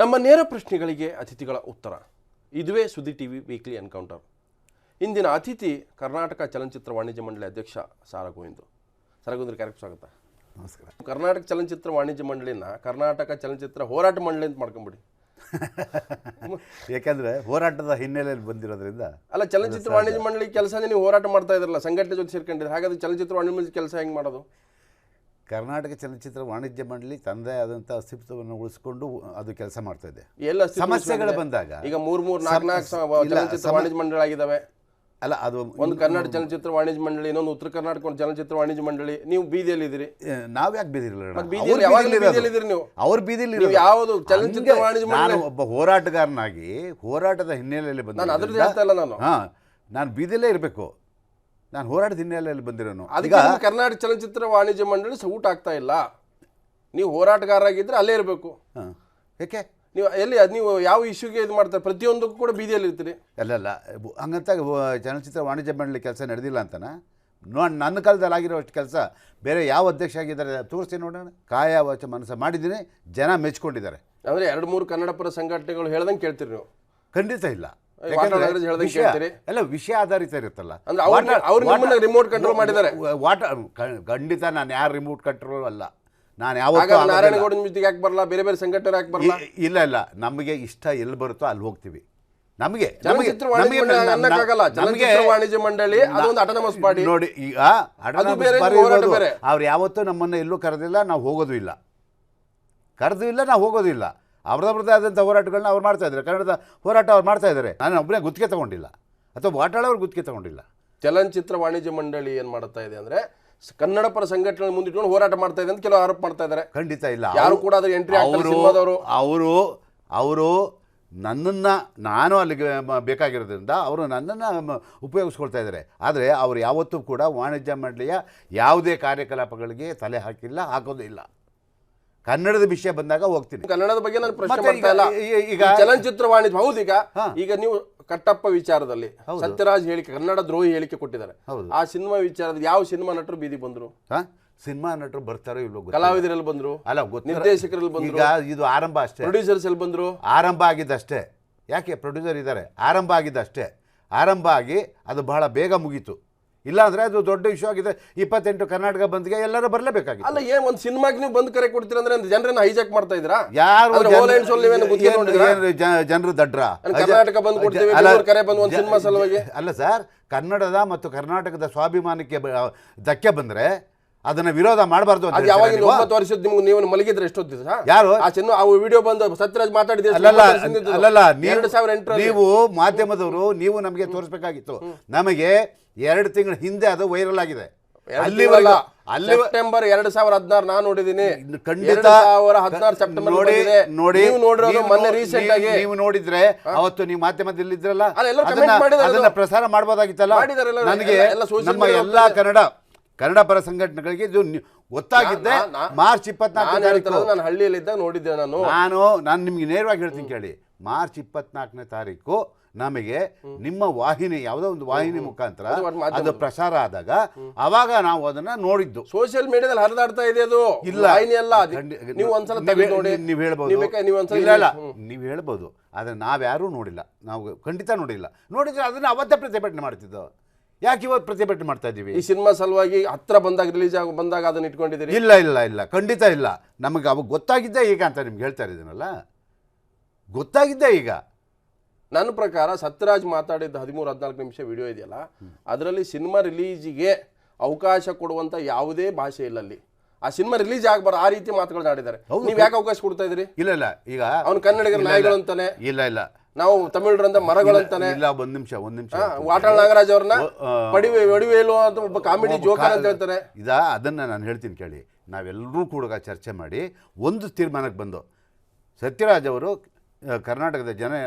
ನಮ್ಮ ನೇರ ಪ್ರಶ್ನೆಗಳಿಗೆ ಅತಿಥಿಗಳ ಉತ್ತರ. ಇದುವೇ ಸುದ್ದಿ ಟಿವಿ ವೀಕ್ಲಿ ಎನ್ಕೌಂಟರ್. ಇಂದಿನ ಅತಿಥಿ ಕರ್ನಾಟಕ ಚಲನಚಿತ್ರ ವಾಣಿಜ್ಯ ಮಂಡಳಿ ಅಧ್ಯಕ್ಷ ಸಾರಾ ಗೋವಿಂದು. ಸಾರಾ ಗೋವಿಂದ್ರ ಕಾರ್ಯಕ್ಕೆ ಸ್ವಾಗತ. ನಮಸ್ಕಾರ. ಕರ್ನಾಟಕ ಚಲನಚಿತ್ರ ವಾಣಿಜ್ಯ ಮಂಡಳಿನ ಕರ್ನಾಟಕ ಚಲನಚಿತ್ರ ಹೋರಾಟ ಮಂಡಳಿ ಅಂತ ಮಾಡ್ಕೊಂಬಿಡಿ. ಯಾಕಂದ್ರೆ ಹೋರಾಟದ ಹಿನ್ನೆಲೆಯಲ್ಲಿ ಬಂದಿರೋದ್ರಿಂದ. ಅಲ್ಲ, ಚಲನಚಿತ್ರ ವಾಣಿಜ್ಯ ಮಂಡಳಿ ಕೆಲಸನೇ ನೀವು ಹೋರಾಟ ಮಾಡ್ತಾ ಇದ್ರಲ್ಲ, ಸಂಘಟನೆ ಜೊತೆ ಸೇರ್ಕೊಂಡಿದ್ರೆ, ಹಾಗಾದ್ರೆ ಚಲನಚಿತ್ರ ವಾಣಿಜ್ಯ ಮಂಡಳಿ ಕೆಲಸ ಹೆಂಗೆ ಮಾಡೋದು? ಕರ್ನಾಟಕ ಚಲನಚಿತ್ರ ವಾಣಿಜ್ಯ ಮಂಡಳಿ ತಂದೆ ಆದಂಥ ಅಸ್ತಿತ್ವವನ್ನು ಉಳಿಸ್ಕೊಂಡು ಅದು ಕೆಲಸ ಮಾಡ್ತಾ ಇದೆ. ಎಲ್ಲ ಸಮಸ್ಯೆಗಳು ಬಂದಾಗ ಈಗ 3-4 ಚಲನಚಿತ್ರ ವಾಣಿಜ್ಯ ಮಂಡಳಿ ಆಗಿದಾವೆ. ಅಲ್ಲ, ಅದು ಒಂದು ಕರ್ನಾಟಕ ಚಲನಚಿತ್ರ ವಾಣಿಜ್ಯ ಮಂಡಳಿ, ಇನ್ನೊಂದು ಉತ್ತರ ಕರ್ನಾಟಕ ಚಲನಚಿತ್ರ ವಾಣಿಜ್ಯ ಮಂಡಳಿ. ನೀವು ಬೀದಿಯಲ್ಲಿ ಇದ್ದೀರಿ. ನಾವ್ ಯಾಕೆ ಬೀದಿಲಿಲ್ಲ? ನೀವು ಅವ್ರ ಬೀದಿಲಿ ಯಾವುದು ಚಲನಚಿತ್ರ ವಾಣಿಜ್ಯ ಮಂಡಳಿ? ನಾನು ಒಬ್ಬ ಹೋರಾಟಗಾರನಾಗಿ ಹೋರಾಟದ ಹಿನ್ನೆಲೆಯಲ್ಲಿ ಬಂದ, ನಾನು ಅದ್ರದ್ದು ಹೇಳ್ತಾ ಇಲ್ಲ. ನಾನು ಬೀದಿಲೇ ಇರಬೇಕು. ನಾನು ಹೋರಾಟದ ಹಿನ್ನೆಲೆಯಲ್ಲಿ ಬಂದಿರೋನು. ಅದಕ್ಕೆ ಕರ್ನಾಟಕ ಚಲನಚಿತ್ರ ವಾಣಿಜ್ಯ ಮಂಡಳಿ ಊಟ ಆಗ್ತಾ ಇಲ್ಲ. ನೀವು ಹೋರಾಟಗಾರರಾಗಿದ್ರೆ ಅಲ್ಲೇ ಇರಬೇಕು. ಯಾಕೆ ನೀವು ಎಲ್ಲಿ ನೀವು ಯಾವ ಇಶ್ಯೂಗೆ ಇದು ಮಾಡ್ತಾರೆ? ಪ್ರತಿಯೊಂದಕ್ಕೂ ಕೂಡ ಬೀದಿಯಲ್ಲಿ ಇರ್ತೀರಿ. ಅಲ್ಲಲ್ಲ, ಹಂಗಂತ ಚಲನಚಿತ್ರ ವಾಣಿಜ್ಯ ಮಂಡಳಿ ಕೆಲಸ ನಡೆದಿಲ್ಲ ಅಂತನಾ? ನನ್ನ ಕಾಲದಲ್ಲಿ ಆಗಿರೋ ಅಷ್ಟು ಕೆಲಸ ಬೇರೆ ಯಾವ ಅಧ್ಯಕ್ಷ ಆಗಿದ್ದಾರೆ ತೋರಿಸಿ ನೋಡೋಣ. ಕಾಯ ವಾಚ ಮನಸ್ಸು ಮಾಡಿದ್ದೀನಿ, ಜನ ಮೆಚ್ಕೊಂಡಿದ್ದಾರೆ. ಅಂದರೆ 2-3 ಕನ್ನಡ ಪರ ಸಂಘಟನೆಗಳು ಹೇಳ್ದಂಗೆ ಕೇಳ್ತೀರಿ ನೀವು? ಖಂಡಿತ ಇಲ್ಲ. ಎಲ್ಲ ವಿಷಯ ಆಧಾರಿತ ಇರುತ್ತಲ್ಲ. ರಿಮೋಟ್ ಕಂಟ್ರೋಲ್ ಮಾಡಿದ್ದಾರೆ. ಖಂಡಿತ ನಾನು ಯಾರು ರಿಮೋಟ್ ಕಂಟ್ರೋಲ್ ಅಲ್ಲ. ನಾನು ಯಾವಾಗ ನಾರಾಯಣಗೌಡನ ಜೊತೆಗೆ ಯಾಕೆ ಬರಲ್ಲ, ಬೇರೆ ಬೇರೆ ಸಂಘಟನೆ ಯಾಕೆ ಬರಲ್ಲ? ಇಲ್ಲ, ನಮಗೆ ಇಷ್ಟ ಎಲ್ಲಿ ಬರುತ್ತೋ ಅಲ್ಲಿ ಹೋಗ್ತೀವಿ. ನಮಗೆ ವಾಣಿಜ್ಯ ಮಂಡಳಿ ಅದೊಂದು ಆಟೋನಮಸ್ ಬಾಡಿ ನೋಡಿ. ಈಗ ಅವ್ರು ಯಾವತ್ತೂ ನಮ್ಮನ್ನು ಎಲ್ಲೂ ಕರೆದಿಲ್ಲ, ನಾವು ಹೋಗೋದು ಇಲ್ಲ. ನಾವು ಹೋಗೋದು ಇಲ್ಲ. ಅವ್ರದ್ದೇ ಆದಂಥ ಹೋರಾಟಗಳನ್ನ ಅವ್ರು ಮಾಡ್ತಾ ಇದ್ದಾರೆ. ಕನ್ನಡದ ಹೋರಾಟ ಅವ್ರು ಮಾಡ್ತಾ ಇದ್ದಾರೆ. ನಾನು ಒಬ್ಬನೇ ಗುತ್ತಿಗೆ ತಗೊಂಡಿಲ್ಲ, ಅಥವಾ ವಾಟಾಳವ್ರು ಗುತ್ತಿಗೆ ತಗೊಂಡಿಲ್ಲ. ಚಲನಚಿತ್ರ ವಾಣಿಜ್ಯ ಮಂಡಳಿ ಏನು ಮಾಡ್ತಾ ಇದೆ ಅಂದರೆ ಕನ್ನಡ ಪರ ಸಂಘಟನೆ ಮುಂದಿಟ್ಕೊಂಡು ಹೋರಾಟ ಮಾಡ್ತಾ ಇದೆ ಅಂತ ಕೆಲವು ಆರೋಪ ಮಾಡ್ತಾ ಇದ್ದಾರೆ. ಖಂಡಿತ ಇಲ್ಲ. ಯಾರು ಕೂಡ ಅದ್ರ ಎಂಟ್ರಿ ಅವರು ನನ್ನನ್ನು, ನಾನು ಅಲ್ಲಿಗೆ ಬೇಕಾಗಿರೋದ್ರಿಂದ ಅವರು ನನ್ನನ್ನು ಉಪಯೋಗಿಸ್ಕೊಳ್ತಾ ಇದ್ದಾರೆ. ಆದರೆ ಅವರು ಯಾವತ್ತೂ ಕೂಡ ವಾಣಿಜ್ಯ ಮಂಡಳಿಯ ಯಾವುದೇ ಕಾರ್ಯಕಲಾಪಗಳಿಗೆ ತಲೆ ಹಾಕಿಲ್ಲ, ಹಾಕೋದು ಇಲ್ಲ. ಕನ್ನಡದ ವಿಷಯ ಬಂದಾಗ ಹೋಗ್ತೀನಿ. ಕನ್ನಡದ ಬಗ್ಗೆ ನಾನು ಪ್ರಶ್ನೆ ಮಾಡ್ತಾ ಇಲ್ಲ. ಈಗ ಚಲನಚಿತ್ರ ವಾಣಿಜ್ಯ ಹೌದು. ಈಗ ನೀವು ಕಟ್ಟಪ್ಪ ವಿಚಾರದಲ್ಲಿ ಸತ್ಯರಾಜ್ ಹೇಳಿಕೆ, ಕನ್ನಡ ದ್ರೋಹಿ ಹೇಳಿಕೆ ಕೊಟ್ಟಿದ್ದಾರೆ. ಆ ಸಿನಿಮಾ ವಿಚಾರದ ಯಾವ ಸಿನಿಮಾ ನಟರು ಬೀದಿ ಬಂದ್ರು? ಸಿನಿಮಾ ನಟರು ಬರ್ತಾರೋ ಇಲ್ಲೋ, ಕಲಾವಿದರಲ್ಲಿ ಬಂದ್ರು, ಅಲ್ಲ ನಿರ್ದೇಶಕರಲ್ಲಿ ಬಂದ್ರು. ಇದು ಆರಂಭ ಅಷ್ಟೇ. ಪ್ರೊಡ್ಯೂಸರ್ಸ್ ಎಲ್ಲಿ ಬಂದ್ರು? ಆರಂಭ ಆಗಿದ್ದಷ್ಟೇ. ಯಾಕೆ ಪ್ರೊಡ್ಯೂಸರ್ ಇದ್ದಾರೆ. ಆರಂಭ ಆಗಿದ್ದಷ್ಟೇ. ಆರಂಭ ಆಗಿ ಅದು ಬಹಳ ಬೇಗ ಮುಗೀತು. ಇಲ್ಲಾಂದ್ರೆ ಅದು ದೊಡ್ಡ ಇಶ್ಯೂ ಆಗಿದೆ. 28 ಕರ್ನಾಟಕ ಬಂದ್ಗೆ ಎಲ್ಲರೂ ಬರಲೇಬೇಕಾಗಿತ್ತು. ಅಲ್ಲ, ಒಂದು ಸಿನಿಮಾಗೆ ನೀವು ಬಂದ್ ಕರೆ ಕೊಡ್ತೀರ ಅಂದ್ರೆ ಜನರನ್ನ ಹೈಜಾಕ್ ಮಾಡ್ತಾ ಇದ್ರಾ? ಯಾರು ಜನರು ದಡ್ರ? ಕರ್ನಾಟಕ ಬಂದ್ ಕೊಡ್ತೀವಿ ಕರೆ ಬಂದು ಒಂದು ಸಿನಿಮಾ ಸಲುವಾಗಿ ಅಲ್ಲ ಸರ್. ಕನ್ನಡದ ಮತ್ತು ಕರ್ನಾಟಕದ ಸ್ವಾಭಿಮಾನಕ್ಕೆ ಧಕ್ಕೆ ಬಂದ್ರೆ ಅದನ್ನ ವಿರೋಧ ಮಾಡಬಾರ್ದು ಅಂತ. ಯಾವಾಗ 9 ವರ್ಷದ ನಿಮ್ಗೆ ನೀವು ಮಲಗಿದ್ರೆ ಎಷ್ಟೊತ್ತಿದೆ ಯಾರು ಆ ಸಿನಿಮಾ ವಿಡಿಯೋ ಬಂದು ಸತ್ಯರಾಜ್ ಮಾತಾಡಿದ್ರೆ? ಅಲ್ಲಲ್ಲ, 2008 ನೀವು ಮಾಧ್ಯಮದವರು ನೀವು ನಮಗೆ ತೋರಿಸಬೇಕಾಗಿತ್ತು. ನಮಗೆ 2 ತಿಂಗಳ ಹಿಂದೆ ಅದು ವೈರಲ್ ಆಗಿದೆ. ಸೆಪ್ಟೆಂಬರ್ 2016 ನಾನು ನೋಡಿದ್ದೀನಿ. ಖಂಡಿತ 2016 ಸೆಪ್ಟೆಂಬರ್ ನೋಡಿ. ಮೊನ್ನೆ ರೀಸೆಂಟ್ ಆಗಿ ನೀವು ನೋಡಿದ್ರೆ ಅವತ್ತು ನೀವು ಮಾಧ್ಯಮದಲ್ಲಿ ಇದ್ರಲ್ಲ, ಅದನ್ನ ಪ್ರಸಾರ ಮಾಡಬಹುದಾಗಿತ್ತಲ್ಲ. ನನಗೆ ನಮ್ಮ ಎಲ್ಲಾ ಕನ್ನಡ ಪರ ಸಂಘಟನೆಗಳಿಗೆ ಇದು ಗೊತ್ತಾಗಿದ್ದೆ ಮಾರ್ಚ್ 24 ನಾನು ಹಳ್ಳಿಯಲ್ಲಿದ್ದಾಗ ನೋಡಿದ್ದೆ. ನಾನು ನಿಮ್ಗೆ ನೇರವಾಗಿ ಹೇಳ್ತೀನಿ ಕೇಳಿ. ಮಾರ್ಚ್ 24ನೇ ತಾರೀಕು ನಮಗೆ ನಿಮ್ಮ ವಾಹಿನಿ, ಯಾವುದೋ ಒಂದು ವಾಹಿನಿ ಮುಖಾಂತರ ಅದು ಪ್ರಸಾರ ಆದಾಗ ಅವಾಗ ನಾವು ಅದನ್ನ ನೋಡಿದ್ದು. ಸೋಷಿಯಲ್ ಮೀಡಿಯಾದಲ್ಲಿ ಹರಿದಾಡ್ತಾ ಇದೆ ಅದು. ಇಲ್ಲ ನೀವು ಒಂದ್ಸಲ ನೀವು ಹೇಳ್ಬೋದು, ನೀವು ಹೇಳ್ಬೋದು. ಆದ್ರೆ ನಾವ್ಯಾರೂ ನೋಡಿಲ್ಲ. ನಾವು ಖಂಡಿತ ನೋಡಿಲ್ಲ. ನೋಡಿದ್ರೆ ಅದನ್ನ ಅವತ್ತೇ ಪ್ರತಿಭಟನೆ ಮಾಡ್ತಿದ್ದೋ. ಯಾಕೆ ಇವತ್ತು ಪ್ರತಿಭಟನೆ ಮಾಡ್ತಾ ಇದೀವಿ? ಈ ಸಿನಿಮಾ ಸಲುವಾಗಿ ಹತ್ರ ಬಂದಾಗ, ರಿಲೀಸ್ ಬಂದಾಗ ಅದನ್ನ ಇಟ್ಕೊಂಡಿದ್ದೀರಿ? ಇಲ್ಲ, ಖಂಡಿತ ಇಲ್ಲ. ನಮಗೆ ಅವಾಗ ಗೊತ್ತಾಗಿದ್ದೆ ಈಗ ಅಂತ ನಿಮ್ಗೆ ಹೇಳ್ತಾ ಇದ್ದೀನಲ್ಲ. ಗೊತ್ತಾಗಿದ್ದೆ ಈಗ. ನನ್ನ ಪ್ರಕಾರ ಸತ್ಯರಾಜ್ ಮಾತಾಡಿದ 13-14 ನಿಮಿಷ ವಿಡಿಯೋ ಇದೆಯಲ್ಲ, ಅದರಲ್ಲಿ ಸಿನಿಮಾ ರಿಲೀಜಿಗೆ ಅವಕಾಶ ಕೊಡುವಂತ ಯಾವುದೇ ಭಾಷೆ ಇಲ್ಲ ಅಲ್ಲಿ. ಆ ಸಿನಿಮಾ ರಿಲೀಸ್ ಆಗಬಾರ್ದು ಆ ರೀತಿ ಮಾತುಗಳನ್ನ ಆಡಿದ್ದಾರೆ. ನೀವು ಯಾಕೆ ಅವಕಾಶ ಕೊಡ್ತಾ ಇದ್ರಿ? ಇಲ್ಲ, ಈಗ ಅವ್ನು ಕನ್ನಡಿಗರ ನಾಯಿಗಳು ಅಂತಾನೆ, ಇಲ್ಲ ನಾವು ತಮಿಳರಂತ ಮರಗಳಂತಾನೆ. ಇಲ್ಲ, ಒಂದ್ ನಿಮಿಷ ವಾಟಾಳ್ ನಾಗರಾಜ್ ಅವ್ರನ್ನ ಒಡಿವೇಲು ಅಂತ ಒಬ್ಬ ಕಾಮಿಡಿ ಜೋಕರ್ ಅಂತ ಹೇಳ್ತಾರೆ. ಅದನ್ನ ನಾನು ಹೇಳ್ತೀನಿ ಕೇಳಿ. ನಾವೆಲ್ಲರೂ ಕೂಡ ಚರ್ಚೆ ಮಾಡಿ ಒಂದು ತೀರ್ಮಾನಕ್ಕೆ ಬಂದು, ಸತ್ಯರಾಜ್ ಅವರು ಕರ್ನಾಟಕದ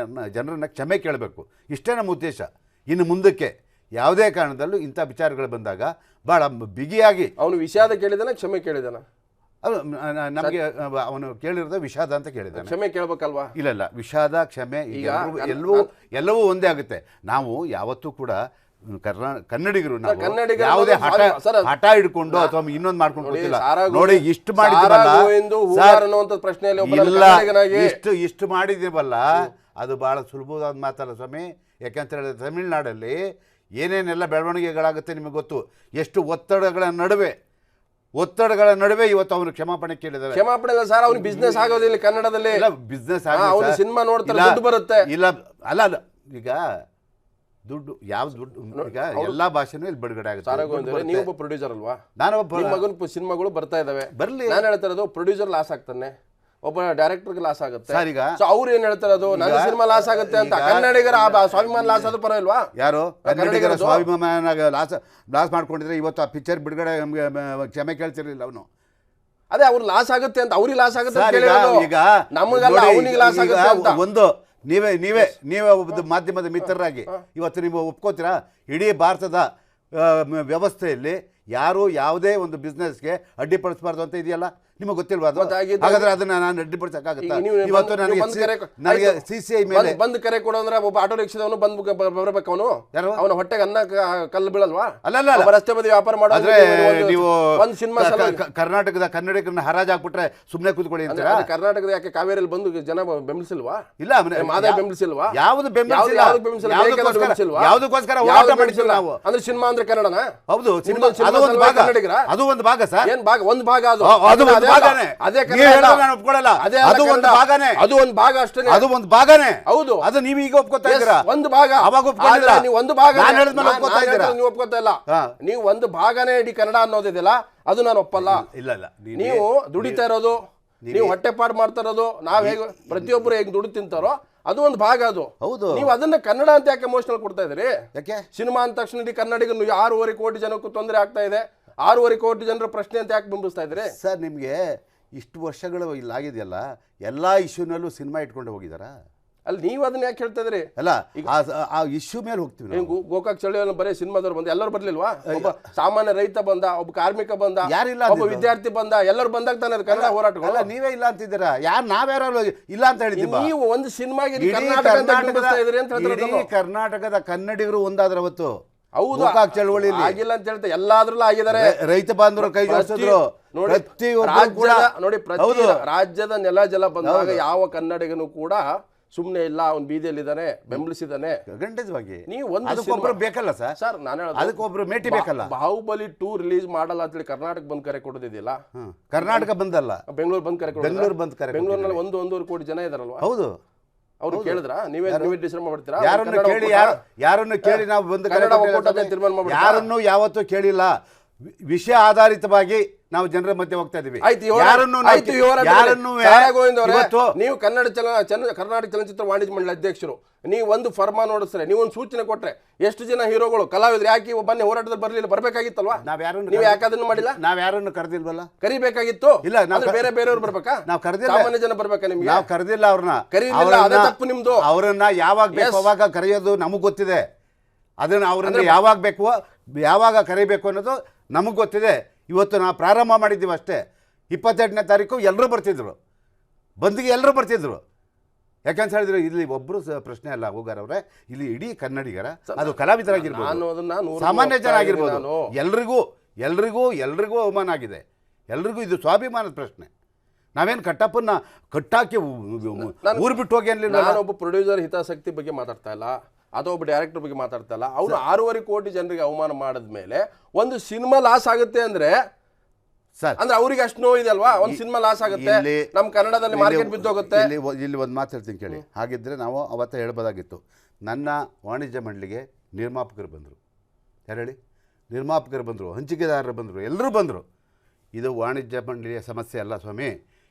ಜನರನ್ನ ಕ್ಷಮೆ ಕೇಳಬೇಕು. ಇಷ್ಟೇ ನಮ್ಮ ಉದ್ದೇಶ. ಇನ್ನು ಮುಂದಕ್ಕೆ ಯಾವುದೇ ಕಾರಣದಲ್ಲೂ ಇಂಥ ವಿಚಾರಗಳು ಬಂದಾಗ ಭಾಳ ಬಿಗಿಯಾಗಿ ಅವನು ವಿಷಾದ ಕೇಳಿದಾನ, ಕ್ಷಮೆ ಕೇಳಿದಾನ? ನಮಗೆ ಅವನು ಕೇಳಿರೋದು ವಿಷಾದ ಅಂತ ಕೇಳಿದ್ದಾನೆ. ಕ್ಷಮೆ ಕೇಳಬೇಕಲ್ವಾ? ಇಲ್ಲ, ವಿಷಾದ ಕ್ಷಮೆ ಎಲ್ಲವೂ ಒಂದೇ ಆಗುತ್ತೆ. ನಾವು ಯಾವತ್ತೂ ಕೂಡ ಕನ್ನಡಿಗರು ನಾವು ಕನ್ನಡಿಗರು ಯಾವುದೇ ಸರ್, ಹಠ ಹಿಡ್ಕೊಂಡು ಅಥವಾ ಇನ್ನೊಂದು ಮಾಡ್ಕೊಂಡು ಗೊತ್ತಿಲ್ಲ ಸಾರಾಗೋವಿಂದ ನೋಡಿ ಇಷ್ಟು ಮಾಡಿದ್ವಲ್ಲ ಹೂಗಾರ್ ಅನ್ನುವಂಥ ಪ್ರಶ್ನೆಯಲ್ಲಿ ಒಬ್ಬ ಇಲ್ಲ ಕನ್ನಡಿಗನಾಗಿ ಇಷ್ಟು ಮಾಡಿದ್ದೀವಲ್ಲ ಅದು ಬಹಳ ಸುಲಭವಾದ ಮಾತಲ್ಲ ಸ್ವಾಮಿ. ಯಾಕಂತ ಹೇಳಿದ್ರೆ ತಮಿಳ್ನಾಡಲ್ಲಿ ಏನೇನೆಲ್ಲ ಬೆಳವಣಿಗೆಗಳಾಗುತ್ತೆ ನಿಮಗೆ ಗೊತ್ತು. ಎಷ್ಟು ಒತ್ತಡಗಳ ನಡುವೆ ಇವತ್ತು ಅವನು ಕ್ಷಮಾಪಣೆ ಕೇಳಿದ್ದಾರೆ. ಕ್ಷಮಾಪಣೆ ಇಲ್ಲ ಸರ್, ಅವ್ನು ಬಿಸ್ನೆಸ್ ಆಗೋದಿಲ್ಲ ಕನ್ನಡದಲ್ಲಿ. ಬಿಸ್ನೆಸ್ ಅವನು ಸಿನಿಮಾ ನೋಡ್ತಾರೆ, ದುಡ್ಡು ಬರುತ್ತೆ. ಇಲ್ಲ ಅಲ್ಲ ಈಗ ದುಡ್ಡು ಯಾವ ದುಡ್ಡು ಈಗ ಎಲ್ಲಾ ಭಾಷೆನೂ ಇಲ್ಲಿ ಬಿಡುಗಡೆ ಆಗುತ್ತೆ. ನೀವೊಬ್ಬ ಪ್ರೊಡ್ಯೂಸರ್ ಅಲ್ವಾ? ನಾನೊಬ್ಬ ಮಗನ ಸಿನಿಮಾಗಳು ಬರ್ತಾ ಇದಾವೆ, ಬರ್ಲಿ. ನಾನು ಹೇಳ್ತಾ ಇರೋದು ಪ್ರೊಡ್ಯೂಸರ್ ಲಾಸ್ ಆಗ್ತಾನೆ, ಒಬ್ಬ ಡೈರೆಕ್ಟರ್ಗೆ ಲಾಸ್ ಆಗುತ್ತೆ. ಸರ್ ಈಗ ಅವ್ರು ಏನ್ ಹೇಳ್ತಾರದು ನನ್ನ ಸಿನಿಮಾ ಲಾಸ್ ಆಗುತ್ತೆ ಅಂತ. ಕನ್ನಡಿಗರ ಸ್ವಾಭಿಮಾನ ಲಾಸ್ ಆದ್ರೂ ಪರವಾಗಿಲ್ವಾ? ಯಾರು ಕನ್ನಡಿಗರ ಸ್ವಾಭಿಮಾನ ಲಾಸ್ ಮಾಡ್ಕೊಂಡಿದ್ರೆ ಇವತ್ತು ಆ ಪಿಕ್ಚರ್ ಬಿಡುಗಡೆ ಕ್ಷಮೆ ಕೇಳ್ತಿರ್ಲಿಲ್ಲ ಅವನು. ಅದೇ ಅವ್ರು ಲಾಸ್ ಆಗುತ್ತೆ ಅಂತ, ಅವ್ರಿಗೆ ಲಾಸ್ ಆಗುತ್ತೆ ಈಗ ನಮಗಲ್ಲ, ಅವನಿಗೆ ಲಾಸ್ ಆಗುತ್ತೆ ಅಂತ. ಒಂದು ನೀವೇ ಒಬ್ಬ ಮಾಧ್ಯಮದ ಮಿತ್ರರಾಗಿ ಇವತ್ತು ನೀವು ಒಪ್ಕೋತೀರಾ? ಇಡೀ ಭಾರತದ ವ್ಯವಸ್ಥೆಯಲ್ಲಿ ಯಾರು ಯಾವುದೇ ಒಂದು ಬಿಸ್ನೆಸ್ಗೆ ಅಡ್ಡಿಪಡಿಸಬಾರ್ದು ಅಂತ ಇದೆಯಲ್ಲ, ನಿಮಗೆ ಗೊತ್ತಿಲ್ವಾ ಅದು? ಹಾಗಾದ್ರೆ ಅದನ್ನ ನಾನು ಅಡ್ಡಿಪಡಿಸಕ್ಕಾಗತ್ತಾ? ಇವತ್ತು ನನಗೆ CCI ಮೇಲೆ ಬಂದ್ ಕರೆ ಕೊಡೋ ಅಂದ್ರೆ ಒಬ್ಬ ಆಟೋ ರಿಕ್ಷಾದವನು ಬಂದ್ ಬರ್ಬೇಕು. ಅವನ ಹೊಟ್ಟೆಗೆ ಅನ್ನ ಕಲ್ಲು ಬೀಳಲ್ವಾ? ಅಲ್ಲ ರಸ್ತೆ ಬದಿ ವ್ಯಾಪಾರ ಮಾಡೋದ್ರೆ ನೀವು ಒಂದ್ ಸಿನಿಮಾ ಕರ್ನಾಟಕದ ಕನ್ನಡಿಗರನ್ನ ಹರಾಜಾಕ್ಬಿಟ್ರೆ ಸುಮ್ಮನೆ ಕೂತ್ಕೊಳ್ಳಿ ಅಂತೀರಾ? ಕರ್ನಾಟಕದ ಯಾಕೆ ಕಾವೇರಿಯಲ್ಲಿ ಬಂದು ಜನ ಬೆಂಬಲಿಸಿಲ್ವಾ? ಇಲ್ಲ ಮಾದೇ ಬೆಂಬಲಿಸಿಲ್ವಾ? ಯಾವ್ದು ಬೆಂಬಲಿಸಿಲ್ಲ, ಯಾವುದಕ್ಕೋಸ್ಕರ ಹೋರಾಟ ಮಾಡಿಸಿಲ್ಲ ನಾವು. ಅಂದ್ರೆ ಸಿನಿಮಾ ಅಂದ್ರೆ ಕನ್ನಡನ? ಹೌದು, ಅದು ಒಂದು ಭಾಗ ಸರ್. ಏನ್ ಭಾಗ? ಒಂದ್ ಭಾಗ ಅದು. ಅದೇ ಅದು ಒಂದು ಭಾಗನೇ. ಅದು ಒಂದು ಭಾಗ ಅಷ್ಟೇ. ಅದು ಒಂದು ಭಾಗನೇ. ಹೌದು, ಅದು ನೀವು ಈಗ ಒಪ್ಕೋತಾ ಇದ್ದೀರಾ? ಒಂದು ಭಾಗ. ಅವಾಗ ಒಪ್ಕೊಳ್ಳಿಲ್ಲ. ನೀವು ಒಂದು ಭಾಗ ನೀವು ಒಪ್ಕೋತಾ ಇಲ್ಲ. ನೀವು ಒಂದು ಭಾಗನೇ ಇಡೀ ಕನ್ನಡ ಅನ್ನೋದಿದೆಯಲ್ಲ, ಅದು ನಾನು ಒಪ್ಪಲ್ಲ. ಇಲ್ಲ ನೀವು ದುಡಿತಾ ಇರೋದು, ನೀವು ಹೊಟ್ಟೆಪಾಡು ಮಾಡ್ತಾ ಇರೋದು, ನಾವ್ ಹೇಗೆ ಪ್ರತಿಯೊಬ್ಬರು ಹೇಗೆ ದುಡ್ಡು ತಿಂತಾರೋ ಅದು ಒಂದು ಭಾಗ. ಅದು ಹೌದು. ನೀವು ಅದನ್ನ ಕನ್ನಡ ಅಂತ ಯಾಕೆ ಎಮೋಷನಲ್ ಕೊಡ್ತಾ ಇದ್ರಿ? ಯಾಕೆ ಸಿನಿಮಾ ಅಂದ ತಕ್ಷಣ ಇಡೀ ಕನ್ನಡಿಗರು 6.5 ಕೋಟಿ ಜನಕ್ಕೂ ತೊಂದರೆ ಆಗ್ತಾ ಇದೆ, 6.5 ಕೋಟಿ ಜನರ ಪ್ರಶ್ನೆ ಅಂತ ಯಾಕೆ ಬಿಂಬಿಸ್ತಾ ಇದ್ರಿ? ಸರ್, ನಿಮಗೆ ಇಷ್ಟು ವರ್ಷಗಳು ಇಲ್ಲಾಗಿದೆಯಲ್ಲ, ಎಲ್ಲ ಇಶ್ಯೂನಲ್ಲೂ ಸಿನಿಮಾ ಇಟ್ಕೊಂಡು ಹೋಗಿದಾರಾ? ಅಲ್ಲಿ ನೀವು ಅದನ್ನ ಯಾಕೆ ಹೇಳ್ತಾ ಇದ್ರಿ? ಅಲ್ಲ, ಆ ಇಶ್ಯೂ ಮೇಲೆ ಹೋಗ್ತೀವಿ ನಾವು. ಗೋಕಾಕ್ ಚಳಿಯಲ್ಲಿ ಬರೀ ಸಿನಿಮಾದವ್ರು ಬಂದ, ಎಲ್ಲರೂ ಬರ್ಲಿಲ್ವಾ? ಒಬ್ಬ ಸಾಮಾನ್ಯ ರೈತ ಬಂದ, ಒಬ್ಬ ಕಾರ್ಮಿಕ ಬಂದ, ಯಾರಿಲ್ಲ, ಒಬ್ಬ ವಿದ್ಯಾರ್ಥಿ ಬಂದ, ಎಲ್ಲರೂ ಬಂದಾಗ ತಾನೆ ಅದು ಕನ್ನಡ ಹೋರಾಟಗಳು. ನೀವೇ ಇಲ್ಲ ಅಂತಿದ್ದೀರಾ? ನಾವ್ಯಾರು ಇಲ್ಲ ಅಂತ ಹೇಳಿದ್ದೀವಿ? ನೀವು ಒಂದು ಸಿನಿಮಾಗೆ ಕರ್ನಾಟಕದ ಕನ್ನಡಿಗರು ಒಂದಾದ್ರ ಅವತ್ತು. ಹೌದು, ಚಳವಳಿ ಆಗಿಲ್ಲ ಅಂತ ಹೇಳ್ತಾ ಎಲ್ಲಾದ್ರಲ್ಲೂ ಆಗಿದ್ದಾರೆ. ರೈತ ಬಾಂಧವರು ಕೈ ಜೋಡಿಸಿದ್ರು. ನೋಡಿ, ರಾಜ್ಯದ ನೆಲ ಜಲ ಬಂದಾಗ ಯಾವ ಕನ್ನಡಿಗನು ಕೂಡ ಸುಮ್ನೆ ಇಲ್ಲ, ಅವ್ನು ಬೀದಿಯಲ್ಲಿದ್ದಾನೆ, ಬೆಂಬಲಿಸಿದಾನೆ. ಖಂಡಿತವಾಗಿ. ನೀವು ಅದಕ್ಕೊಬ್ರು ಬೇಕಲ್ಲ ಸರ್, ನಾನು ಅದಕ್ಕೊಬ್ರು ಮೇಟಿ ಬೇಕಲ್ಲ. ಬಾಹುಬಲಿ 2 ರಿಲೀಸ್ ಮಾಡಲ್ಲ ಅಂತೇಳಿ ಕರ್ನಾಟಕ ಬಂದ್ ಕರೆ ಕೊಡೋದಿದೆಯಲ್ಲ? ಕರ್ನಾಟಕ ಬಂದಲ್ಲ, ಬೆಂಗಳೂರು ಬಂದ್ ಕರೆ ಕೊಡೋದು. ಬೆಂಗಳೂರಿನಲ್ಲಿ 1.5 ಕೋಟಿ ಜನ ಇದಾರಲ್ವಾ? ಹೌದು. ಅವ್ರು ಕೇಳಿದ್ರ? ನೀವೇ ಡಿಸಿಷನ್ ಮಾಡ್ಬಿಡ್ತೀರಾ? ಯಾರನ್ನು ಕೇಳಿ ನಾವು ಬಂದು ಕನ್ನಡ ತೀರ್ಮಾನ ಮಾಡ್ಬಿಡ್ತೀರಾ? ಯಾರನ್ನು ಯಾವತ್ತೂ ಕೇಳಿಲ್ಲ. ವಿಷಯ ಆಧಾರಿತವಾಗಿ ನಾವು ಜನರ ಮಧ್ಯೆ ಹೋಗ್ತಾ ಇದೀವಿ. ನೀವು ಕರ್ನಾಟಕ ಚಲನಚಿತ್ರ ವಾಣಿಜ್ಯ ಮಂಡಳಿ ಅಧ್ಯಕ್ಷರು, ನೀವು ಒಂದು ಫರ್ಮಾನ್ ನೋಡಿಸ್ರೆ, ನೀವು ಒಂದು ಸೂಚನೆ ಕೊಟ್ರೆ, ಎಷ್ಟು ಜನ ಹೀರೋಗಳು ಕಲಾವಿದ್ರು ಯಾಕೆ ಬನ್ನಿ ಹೋರಾಟದಲ್ಲಿ ಬರ್ಲಿಲ್ಲ? ಬರ್ಬೇಕಾಗಿತ್ತಲ್ವಾ? ನೀವು ಯಾಕೆ ಅದನ್ನು ಮಾಡಿಲ್ಲ? ನಾವ್ ಯಾರನ್ನು ಕರೆದಿಲ್ವಲ್ಲ? ಕರಿಬೇಕಾಗಿತ್ತು. ಇಲ್ಲ, ಬೇರೆಯವ್ರು ಬರ್ಬೇಕಾ? ನಾವು ಕರೆದಿಲ್ಲ. ಸಾಮಾನ್ಯ ಜನ ಬರ್ಬೇಕಾ? ನಿಮ್ಗೆ ನಾವು ಕರೆದಿಲ್ಲ ಅವ್ರನ್ನ. ಕರೀಲಿಲ್ಲ, ಅದೇ ತಪ್ಪು ನಿಮ್ದು. ಅವ್ರನ್ನ ಯಾವಾಗ ಬೇಕು ಅವಾಗ ಕರೆಯೋದು ನಮಗ್ ಗೊತ್ತಿದೆ. ಅದನ್ನ ಅವ್ರನ್ನ ಯಾವಾಗ ಬೇಕು ಯಾವಾಗ ಕರಿಬೇಕು ಅನ್ನೋದು ನಮಗ್ ಗೊತ್ತಿದೆ. ಇವತ್ತು ನಾವು ಪ್ರಾರಂಭ ಮಾಡಿದ್ದೀವಿ ಅಷ್ಟೇ. 28ನೇ ತಾರೀಕು ಎಲ್ಲರೂ ಬರ್ತಿದ್ರು, ಬಂದಿಗೆ ಎಲ್ಲರೂ ಬರ್ತಿದ್ರು. ಯಾಕಂತ ಹೇಳಿದ್ರೆ ಇಲ್ಲಿ ಒಬ್ಬರು ಪ್ರಶ್ನೆ ಅಲ್ಲ ಹೂಗಾರ್ ಅವರೇ, ಇಲ್ಲಿ ಇಡೀ ಕನ್ನಡಿಗರ, ಅದು ಕಲಾವಿದರಾಗಿರ್ಬೋದು, ಸಾಮಾನ್ಯ ಜನ ಆಗಿರ್ಬೋದು, ಎಲ್ರಿಗೂ ಅವಮಾನ ಆಗಿದೆ. ಎಲ್ರಿಗೂ ಇದು ಸ್ವಾಭಿಮಾನದ ಪ್ರಶ್ನೆ. ನಾವೇನು ಕಟ್ಟಪ್ಪನ್ನ ಕಟ್ಟಾಕಿ ಊರು ಬಿಟ್ಟು ಹೋಗಿ ಅನ್ಲಿಲ್ಲ. ನಾನೊಬ್ಬ ಪ್ರೊಡ್ಯೂಸರ್ ಹಿತಾಸಕ್ತಿ ಬಗ್ಗೆ ಮಾತಾಡ್ತಾ ಇಲ್ಲ, ಅಥವಾ ಒಬ್ಬ ಡೈರೆಕ್ಟರ್ ಬಗ್ಗೆ ಮಾತಾಡ್ತಾ ಇಲ್ಲ. ಅವ್ರು 6.5 ಕೋಟಿ ಜನರಿಗೆ ಅವಮಾನ ಮಾಡಿದ್ಮೇಲೆ ಒಂದು ಸಿನಿಮಾ ಲಾಸ್ ಆಗುತ್ತೆ ಅಂದ್ರೆ ಅವ್ರಿಗೆ ಅಷ್ಟು ನೋವು ಇದೆ ಅಲ್ವಾ? ಒಂದು ಸಿನಿಮಾ ಲಾಸ್ ಆಗುತ್ತೆ, ನಮ್ಮ ಕನ್ನಡದಲ್ಲಿ ಮಾರ್ಕೆಟ್ ಬಿದ್ದೋಗುತ್ತೆ. ಇಲ್ಲಿ ಒಂದು ಮಾತು ಹೇಳ್ತೀನಿ ಕೇಳಿ. ಹಾಗಿದ್ರೆ ನಾವು ಅವತ್ತ ಹೇಳ್ಬೋದಾಗಿತ್ತು, ನನ್ನ ವಾಣಿಜ್ಯ ಮಂಡಳಿಗೆ ನಿರ್ಮಾಪಕರು ಬಂದರು. ಯಾರು ಹೇಳಿ? ನಿರ್ಮಾಪಕರು ಬಂದರು, ಹಂಚಿಕೆದಾರರು ಬಂದರು, ಎಲ್ಲರೂ ಬಂದರು. ಇದು ವಾಣಿಜ್ಯ ಮಂಡಳಿಯ ಸಮಸ್ಯೆ ಅಲ್ಲ ಸ್ವಾಮಿ,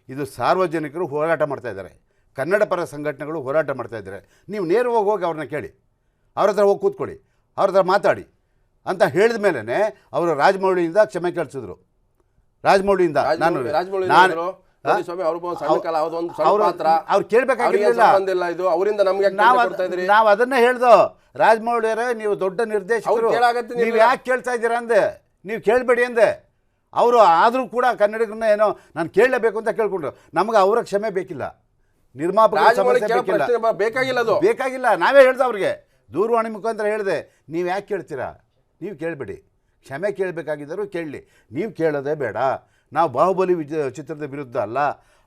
ಇದು ಸಾರ್ವಜನಿಕರು ಹೋರಾಟ ಮಾಡ್ತಾ ಇದ್ದಾರೆ, ಕನ್ನಡ ಪರ ಸಂಘಟನೆಗಳು ಹೋರಾಟ ಮಾಡ್ತಾ ಇದ್ದಾರೆ. ನೀವು ನೇರವಾಗಿ ಹೋಗಿ ಅವ್ರನ್ನ ಕೇಳಿ, ಅವ್ರ ಹತ್ರ ಹೋಗಿ ಕೂತ್ಕೊಳ್ಳಿ, ಅವ್ರ ಹತ್ರ ಮಾತಾಡಿ ಅಂತ ಹೇಳಿದ ಮೇಲೇ ಅವರು ರಾಜಮೌಳಿಯಿಂದ ಕ್ಷಮೆ ಕೇಳಿಸಿದ್ರು. ರಾಜಮೌಳಿಯಿಂದ ಅವ್ರು ಕೇಳಬೇಕಾಗಿಲ್ಲ. ನಾವು ಅದನ್ನೇ ಹೇಳ್ದೋ, ರಾಜಮೌಳಿಯವರೇ ನೀವು ದೊಡ್ಡ ನಿರ್ದೇಶಕರು, ನೀವು ಯಾಕೆ ಕೇಳ್ತಾ ಇದ್ದೀರಾ ಅಂದೆ, ನೀವು ಕೇಳಬೇಡಿ ಅಂದೆ. ಅವರು ಆದರೂ ಕೂಡ ಕನ್ನಡಿಗರನ್ನ ಏನೋ ನಾನು ಕೇಳಲೇಬೇಕು ಅಂತ ಕೇಳ್ಕೊಂಡ್ರು. ನಮಗೆ ಅವರ ಕ್ಷಮೆ ಬೇಕಿಲ್ಲ, ನಿರ್ಮಾಪಕ ಬೇಕಾಗಿಲ್ಲ. ನಾವೇ ಹೇಳ್ದ ಅವ್ರಿಗೆ, ದೂರವಾಣಿ ಮುಖಾಂತರ ಹೇಳಿದೆ. ನೀವು ಯಾಕೆ ಕೇಳ್ತೀರಾ? ನೀವು ಕೇಳಬೇಡಿ. ಕ್ಷಮೆ ಕೇಳಬೇಕಾಗಿದ್ದರೂ ಕೇಳಲಿ. ನೀವು ಕೇಳೋದೇ ಬೇಡ. ನಾವು ಬಾಹುಬಲಿ ಚಿತ್ರದ ವಿರುದ್ಧ ಅಲ್ಲ,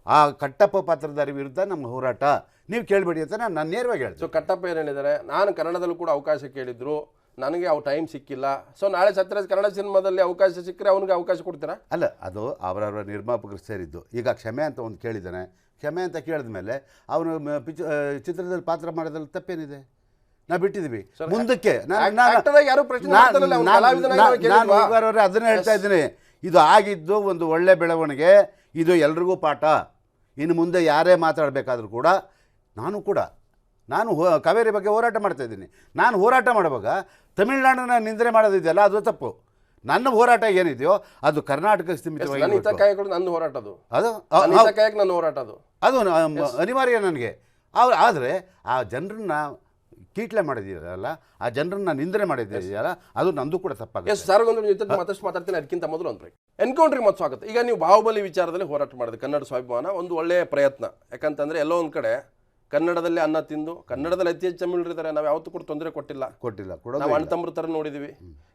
ಆ ಕಟ್ಟಪ್ಪ ಪಾತ್ರಧಾರಿ ವಿರುದ್ಧ ನಮ್ಮ ಹೋರಾಟ. ನೀವು ಕೇಳಬೇಡಿ ಅಂತ ನಾನು ನೇರವಾಗಿ ಹೇಳ್ತೀನಿ. ಸೊ ಕಟ್ಟಪ್ಪ ಏನು ಹೇಳಿದ್ದಾರೆ, ನಾನು ಕನ್ನಡದಲ್ಲೂ ಕೂಡ ಅವಕಾಶ ಕೇಳಿದ್ರು, ನನಗೆ ಅವು ಟೈಮ್ ಸಿಕ್ಕಿಲ್ಲ. ಸೊ ನಾಳೆ ಸತ್ಯರಾಜ್ ಕನ್ನಡ ಸಿನಿಮಾದಲ್ಲಿ ಅವಕಾಶ ಸಿಕ್ಕರೆ ಅವನಿಗೆ ಅವಕಾಶ ಕೊಡ್ತೀರಾ? ಅಲ್ಲ, ಅದು ಅವರವರ ನಿರ್ಮಾಪಕರು ಸೇರಿದ್ದು. ಈಗ ಕ್ಷಮೆ ಅಂತ ಒಂದು ಕೇಳಿದ್ದಾನೆ. ಕ್ಷಮೆ ಅಂತ ಕೇಳಿದ ಮೇಲೆ ಅವನು ಚಿತ್ರದಲ್ಲಿ ಪಾತ್ರ ಮಾಡೋದ್ರಲ್ಲಿ ತಪ್ಪೇನಿದೆ? ನಾವು ಬಿಟ್ಟಿದ್ದೀವಿ. ಮುಂದಕ್ಕೆ ಅದನ್ನೇ ಹೇಳ್ತಾ ಇದ್ದೀನಿ. ಇದು ಆಗಿದ್ದು ಒಂದು ಒಳ್ಳೆ ಬೆಳವಣಿಗೆ. ಇದು ಎಲ್ರಿಗೂ ಪಾಠ. ಇನ್ನು ಮುಂದೆ ಯಾರೇ ಮಾತಾಡಬೇಕಾದ್ರೂ ಕೂಡ ನಾನು ಕಾವೇರಿ ಬಗ್ಗೆ ಹೋರಾಟ ಮಾಡ್ತಾ ಇದ್ದೀನಿ. ನಾನು ಹೋರಾಟ ಮಾಡುವಾಗ ತಮಿಳುನಾಡನ್ನ ನಿಂದನೆ ಮಾಡೋದಿದೆಯಲ್ಲ, ಅದು ತಪ್ಪು. ನನ್ನ ಹೋರಾಟ ಏನಿದೆಯೋ ಅದು ಕರ್ನಾಟಕ ಸೀಮಿತವಾಗಿ ನನ್ನ ಹೋರಾಟ ಅದು ಅನಿವಾರ್ಯ ನನಗೆ. ಆದರೆ ಆ ಜನರನ್ನ ಕೀಟ್ಲೆ ಮಾಡಿದೆಯಲ್ಲ, ಆ ಜನರನ್ನ ನಿಂದನೆ ಮಾಡಿದೆಯಲ್ಲ, ಅದು ನಂದು ಕೂಡ ತಪ್ಪಾಗುತ್ತೆ. ಮತ್ತಷ್ಟು ಮಾತಾಡ್ತೀನಿ. ಅದಕ್ಕಿಂತ ಮೊದಲು ಒಂದು ಬ್ರೇಕ್. ಎನ್ಕೌಂಟ್ರಿಗೆ ಮತ್ತು ಸ್ವಾಗತ. ಈಗ ನೀವು ಬಾಹುಬಲಿ ವಿಚಾರದಲ್ಲಿ ಹೋರಾಟ ಮಾಡಿದೆ. ಕನ್ನಡ ಸ್ವಾಭಿಮಾನ ಒಂದು ಒಳ್ಳೆಯ ಪ್ರಯತ್ನ. ಯಾಕಂತಂದ್ರೆ ಎಲ್ಲೋ ಒಂದು ಕಡೆ ಕನ್ನಡದಲ್ಲಿ ಅನ್ನ ತಿಂದು, ಕನ್ನಡದಲ್ಲಿ ಅತಿ ಹೆಚ್ಚು ತಮಿಳರಿದ್ದಾರೆ, ನಾವು ಯಾವತ್ತೂ ಕೂಡ ತೊಂದರೆ ಕೊಟ್ಟಿಲ್ಲ. ನಾವು ಅಣ್ಣ ತಮ್ಮರ ಥರ ನೋಡಿದ್ದೀವಿ.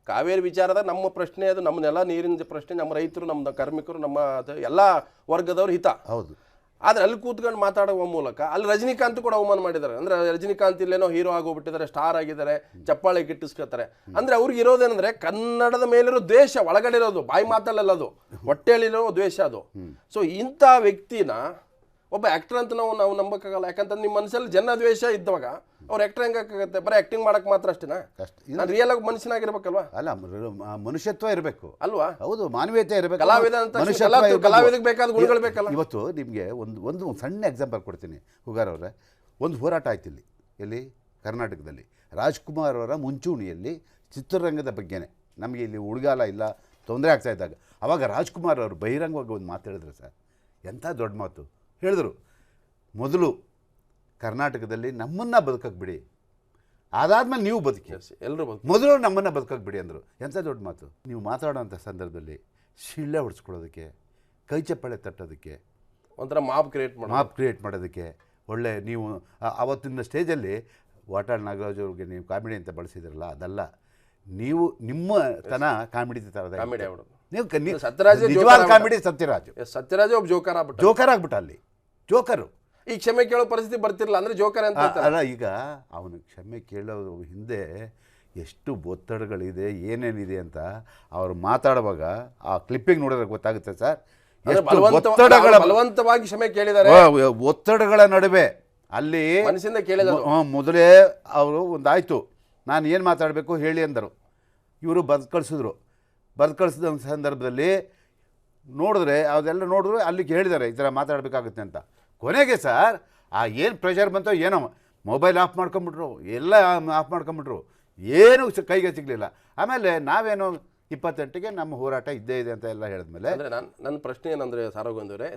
ಕಾವೇರಿ ವಿಚಾರದ ನಮ್ಮ ಪ್ರಶ್ನೆ ಅದು, ನಮ್ಮನ್ನೆಲ್ಲ ನೀರಿನ ಪ್ರಶ್ನೆ, ನಮ್ಮ ರೈತರು, ನಮ್ಮ ಕಾರ್ಮಿಕರು, ನಮ್ಮ ಎಲ್ಲ ವರ್ಗದವ್ರ ಹಿತ. ಹೌದು. ಆದರೆ ಅಲ್ಲಿ ಕೂತ್ಕೊಂಡು ಮಾತಾಡುವ ಮೂಲಕ ಅಲ್ಲಿ ರಜನಿಕಾಂತ್ ಕೂಡ ಅವಮಾನ ಮಾಡಿದ್ದಾರೆ. ಅಂದರೆ ರಜನಿಕಾಂತ್ ಇಲ್ಲೇನೋ ಹೀರೋ ಆಗೋಗ್ಬಿಟ್ಟಿದ್ದಾರೆ, ಸ್ಟಾರ್ ಆಗಿದ್ದಾರೆ, ಚಪ್ಪಾಳೆ ಗಿಟ್ಟಿಸ್ಕೊತಾರೆ. ಅಂದರೆ ಅವ್ರಿಗೆ ಇರೋದೇನೆಂದರೆ ಕನ್ನಡದ ಮೇಲಿರೋ ದ್ವೇಷ, ಒಳಗಡೆ ಇರೋದು, ಬಾಯಿ ಮಾತಲ್ಲಲ್ಲ, ಅದು ಹೊಟ್ಟೆಯಲ್ಲಿರೋ ದ್ವೇಷ ಅದು. ಸೊ ಇಂಥ ವ್ಯಕ್ತಿನ ಒಬ್ಬ ಆ್ಯಕ್ಟರ್ ಅಂತ ನಾವು ನಂಬಕ್ಕಾಗಲ್ಲ. ಯಾಕಂತಂದ್ರೆ ನಿಮ್ಮ ಮನಸ್ಸಲ್ಲಿ ಜನ ದ್ವೇಷ ಇದ್ದವಾಗ ಅವ್ರು ಆ್ಯಕ್ಟರ್ ಹೆಂಗಾಗುತ್ತೆ? ಬರೀ ಆ್ಯಕ್ಟಿಂಗ್ ಮಾಡಕ್ಕೆ ಮಾತ್ರ ಅಷ್ಟೇನಾ? ನಾನು ರಿಯಲ್ ಆಗಿ ಮನುಷ್ಯನಾಗಿರ್ಬೇಕಲ್ವಾ? ಅಲ್ಲ, ಮನುಷ್ಯತ್ವ ಇರಬೇಕು. ಅಲ್ವಾ? ಹೌದು, ಮಾನವೀಯತೆ ಇರಬೇಕು. ಕಲಾವಿದಕ್ಕೆ ಬೇಕಾದ ಗುಣಗಳು ಬೇಕಲ್ಲ. ಇವತ್ತು ನಿಮಗೆ ಒಂದು ಸಣ್ಣ ಎಕ್ಸಾಂಪಲ್ ಕೊಡ್ತೀನಿ ಹುಗಾರ್ ಅವರೇ. ಒಂದು ಹೋರಾಟ ಆಯ್ತು ಎಲ್ಲಿ ಕರ್ನಾಟಕದಲ್ಲಿ. ರಾಜ್ಕುಮಾರ್ ಅವರ ಮುಂಚೂಣಿಯಲ್ಲಿ ಚಿತ್ರರಂಗದ ಬಗ್ಗೆನೇ ನಮಗೆ ಇಲ್ಲಿ ಉಳಿಗಾಲ ಇಲ್ಲ, ತೊಂದರೆ ಆಗ್ತಾ ಇದ್ದಾಗ ಅವಾಗ ರಾಜ್ಕುಮಾರ್ ಅವರು ಬಹಿರಂಗವಾಗಿ ಒಂದು ಮಾತು ಹೇಳಿದ್ರು ಸರ್. ಎಂಥ ದೊಡ್ಡ ಮಾತು ಹೇಳಿದ್ರು. ಮೊದಲು ಕರ್ನಾಟಕದಲ್ಲಿ ನಮ್ಮನ್ನು ಬದುಕಕ್ಕೆ ಬಿಡಿ, ಅದಾದ್ಮೇಲೆ ನೀವು ಬದುಕಿ, ಎಲ್ಲರೂ ಮೊದಲು ನಮ್ಮನ್ನು ಬದುಕಕ್ಕೆ ಬಿಡಿ ಅಂದರು. ಎಂಥ ದೊಡ್ಡ ಮಾತು. ನೀವು ಮಾತಾಡೋಂಥ ಸಂದರ್ಭದಲ್ಲಿ ಶಿಳ್ಳೆ ಹೊಡ್ಸ್ಕೊಳ್ಳೋದಕ್ಕೆ, ಕೈ ಚಪ್ಪಾಳೆ ತಟ್ಟೋದಕ್ಕೆ, ಒಂಥರ ಮಾಪ್ ಕ್ರಿಯೇಟ್ ಮಾಡೋದಕ್ಕೆ ಒಳ್ಳೆ ನೀವು ಆವತ್ತಿನ ಸ್ಟೇಜಲ್ಲಿ ವಾಟಾಳ್ ನಾಗರಾಜ್ ಅವ್ರಿಗೆ ನೀವು ಕಾಮಿಡಿ ಅಂತ ಬಳಸಿದ್ರಲ್ಲ, ಅದಲ್ಲ. ನೀವು ನಿಮ್ಮ ತನ ಕಾಮಿಡಿ ಥರದ ನೀವು ನಿಜವಾದ ಕಾಮಿಡಿ ಸತ್ಯರಾಜ್ ಒಬ್ಬ ಜೋಕರ್ ಆಗ್ಬಿಟ್ಟ. ಅಲ್ಲಿ ಜೋಕರು. ಈಗ ಕ್ಷಮೆ ಕೇಳೋ ಪರಿಸ್ಥಿತಿ ಬರ್ತಿರಲ್ಲ ಅಂದ್ರೆ ಜೋಕರ್ ಅಂತ ಅಲ್ಲ. ಈಗ ಅವನು ಕ್ಷಮೆ ಕೇಳೋದು ಹಿಂದೆ ಎಷ್ಟು ಒತ್ತಡಗಳಿದೆ, ಏನೇನಿದೆ ಅಂತ ಅವ್ರು ಮಾತಾಡುವಾಗ ಆ ಕ್ಲಿಪ್ಪಿಂಗ್ ನೋಡಿದ್ರೆ ಗೊತ್ತಾಗುತ್ತೆ ಸರ್. ಬಲವಂತವಾಗಿ ಕ್ಷಮೆ ಕೇಳಿದ್ದಾರೆ. ಒತ್ತಡಗಳ ನಡುವೆ ಅಲ್ಲಿ ಮನಸ್ಸಿಂದ ಕೇಳಿದ ಮೊದಲೇ ಅವರು ಒಂದಾಯ್ತು, ನಾನು ಏನು ಮಾತಾಡಬೇಕು ಹೇಳಿ ಅಂದರು. ಇವರು ಬರೆದು ಕಳಿಸಿದ ಸಂದರ್ಭದಲ್ಲಿ ನೋಡಿದ್ರೆ ಅದೆಲ್ಲ ನೋಡಿದ್ರೆ ಅಲ್ಲಿಗೆ ಹೇಳಿದ್ದಾರೆ ಈ ಥರ ಮಾತಾಡಬೇಕಾಗುತ್ತೆ ಅಂತ. ಕೊನೆಗೆ ಸರ್ ಏನು ಪ್ರೆಷರ್ ಬಂತೋ ಏನೋ, ಮೊಬೈಲ್ ಆಫ್ ಮಾಡ್ಕೊಂಬಿಟ್ರು, ಎಲ್ಲ ಆಫ್ ಮಾಡ್ಕೊಂಬಿಟ್ರು, ಏನೂ ಕೈಗೆ ಸಿಗಲಿಲ್ಲ. ಆಮೇಲೆ ನಾವೇನು 28ಗೆ ನಮ್ಮ ಹೋರಾಟ ಇದ್ದೇ ಇದೆ ಅಂತ ಎಲ್ಲ ಹೇಳಿದ್ಮೇಲೆ ಅಂದರೆ ನನ್ನ ಪ್ರಶ್ನೆ ಏನಂದರೆ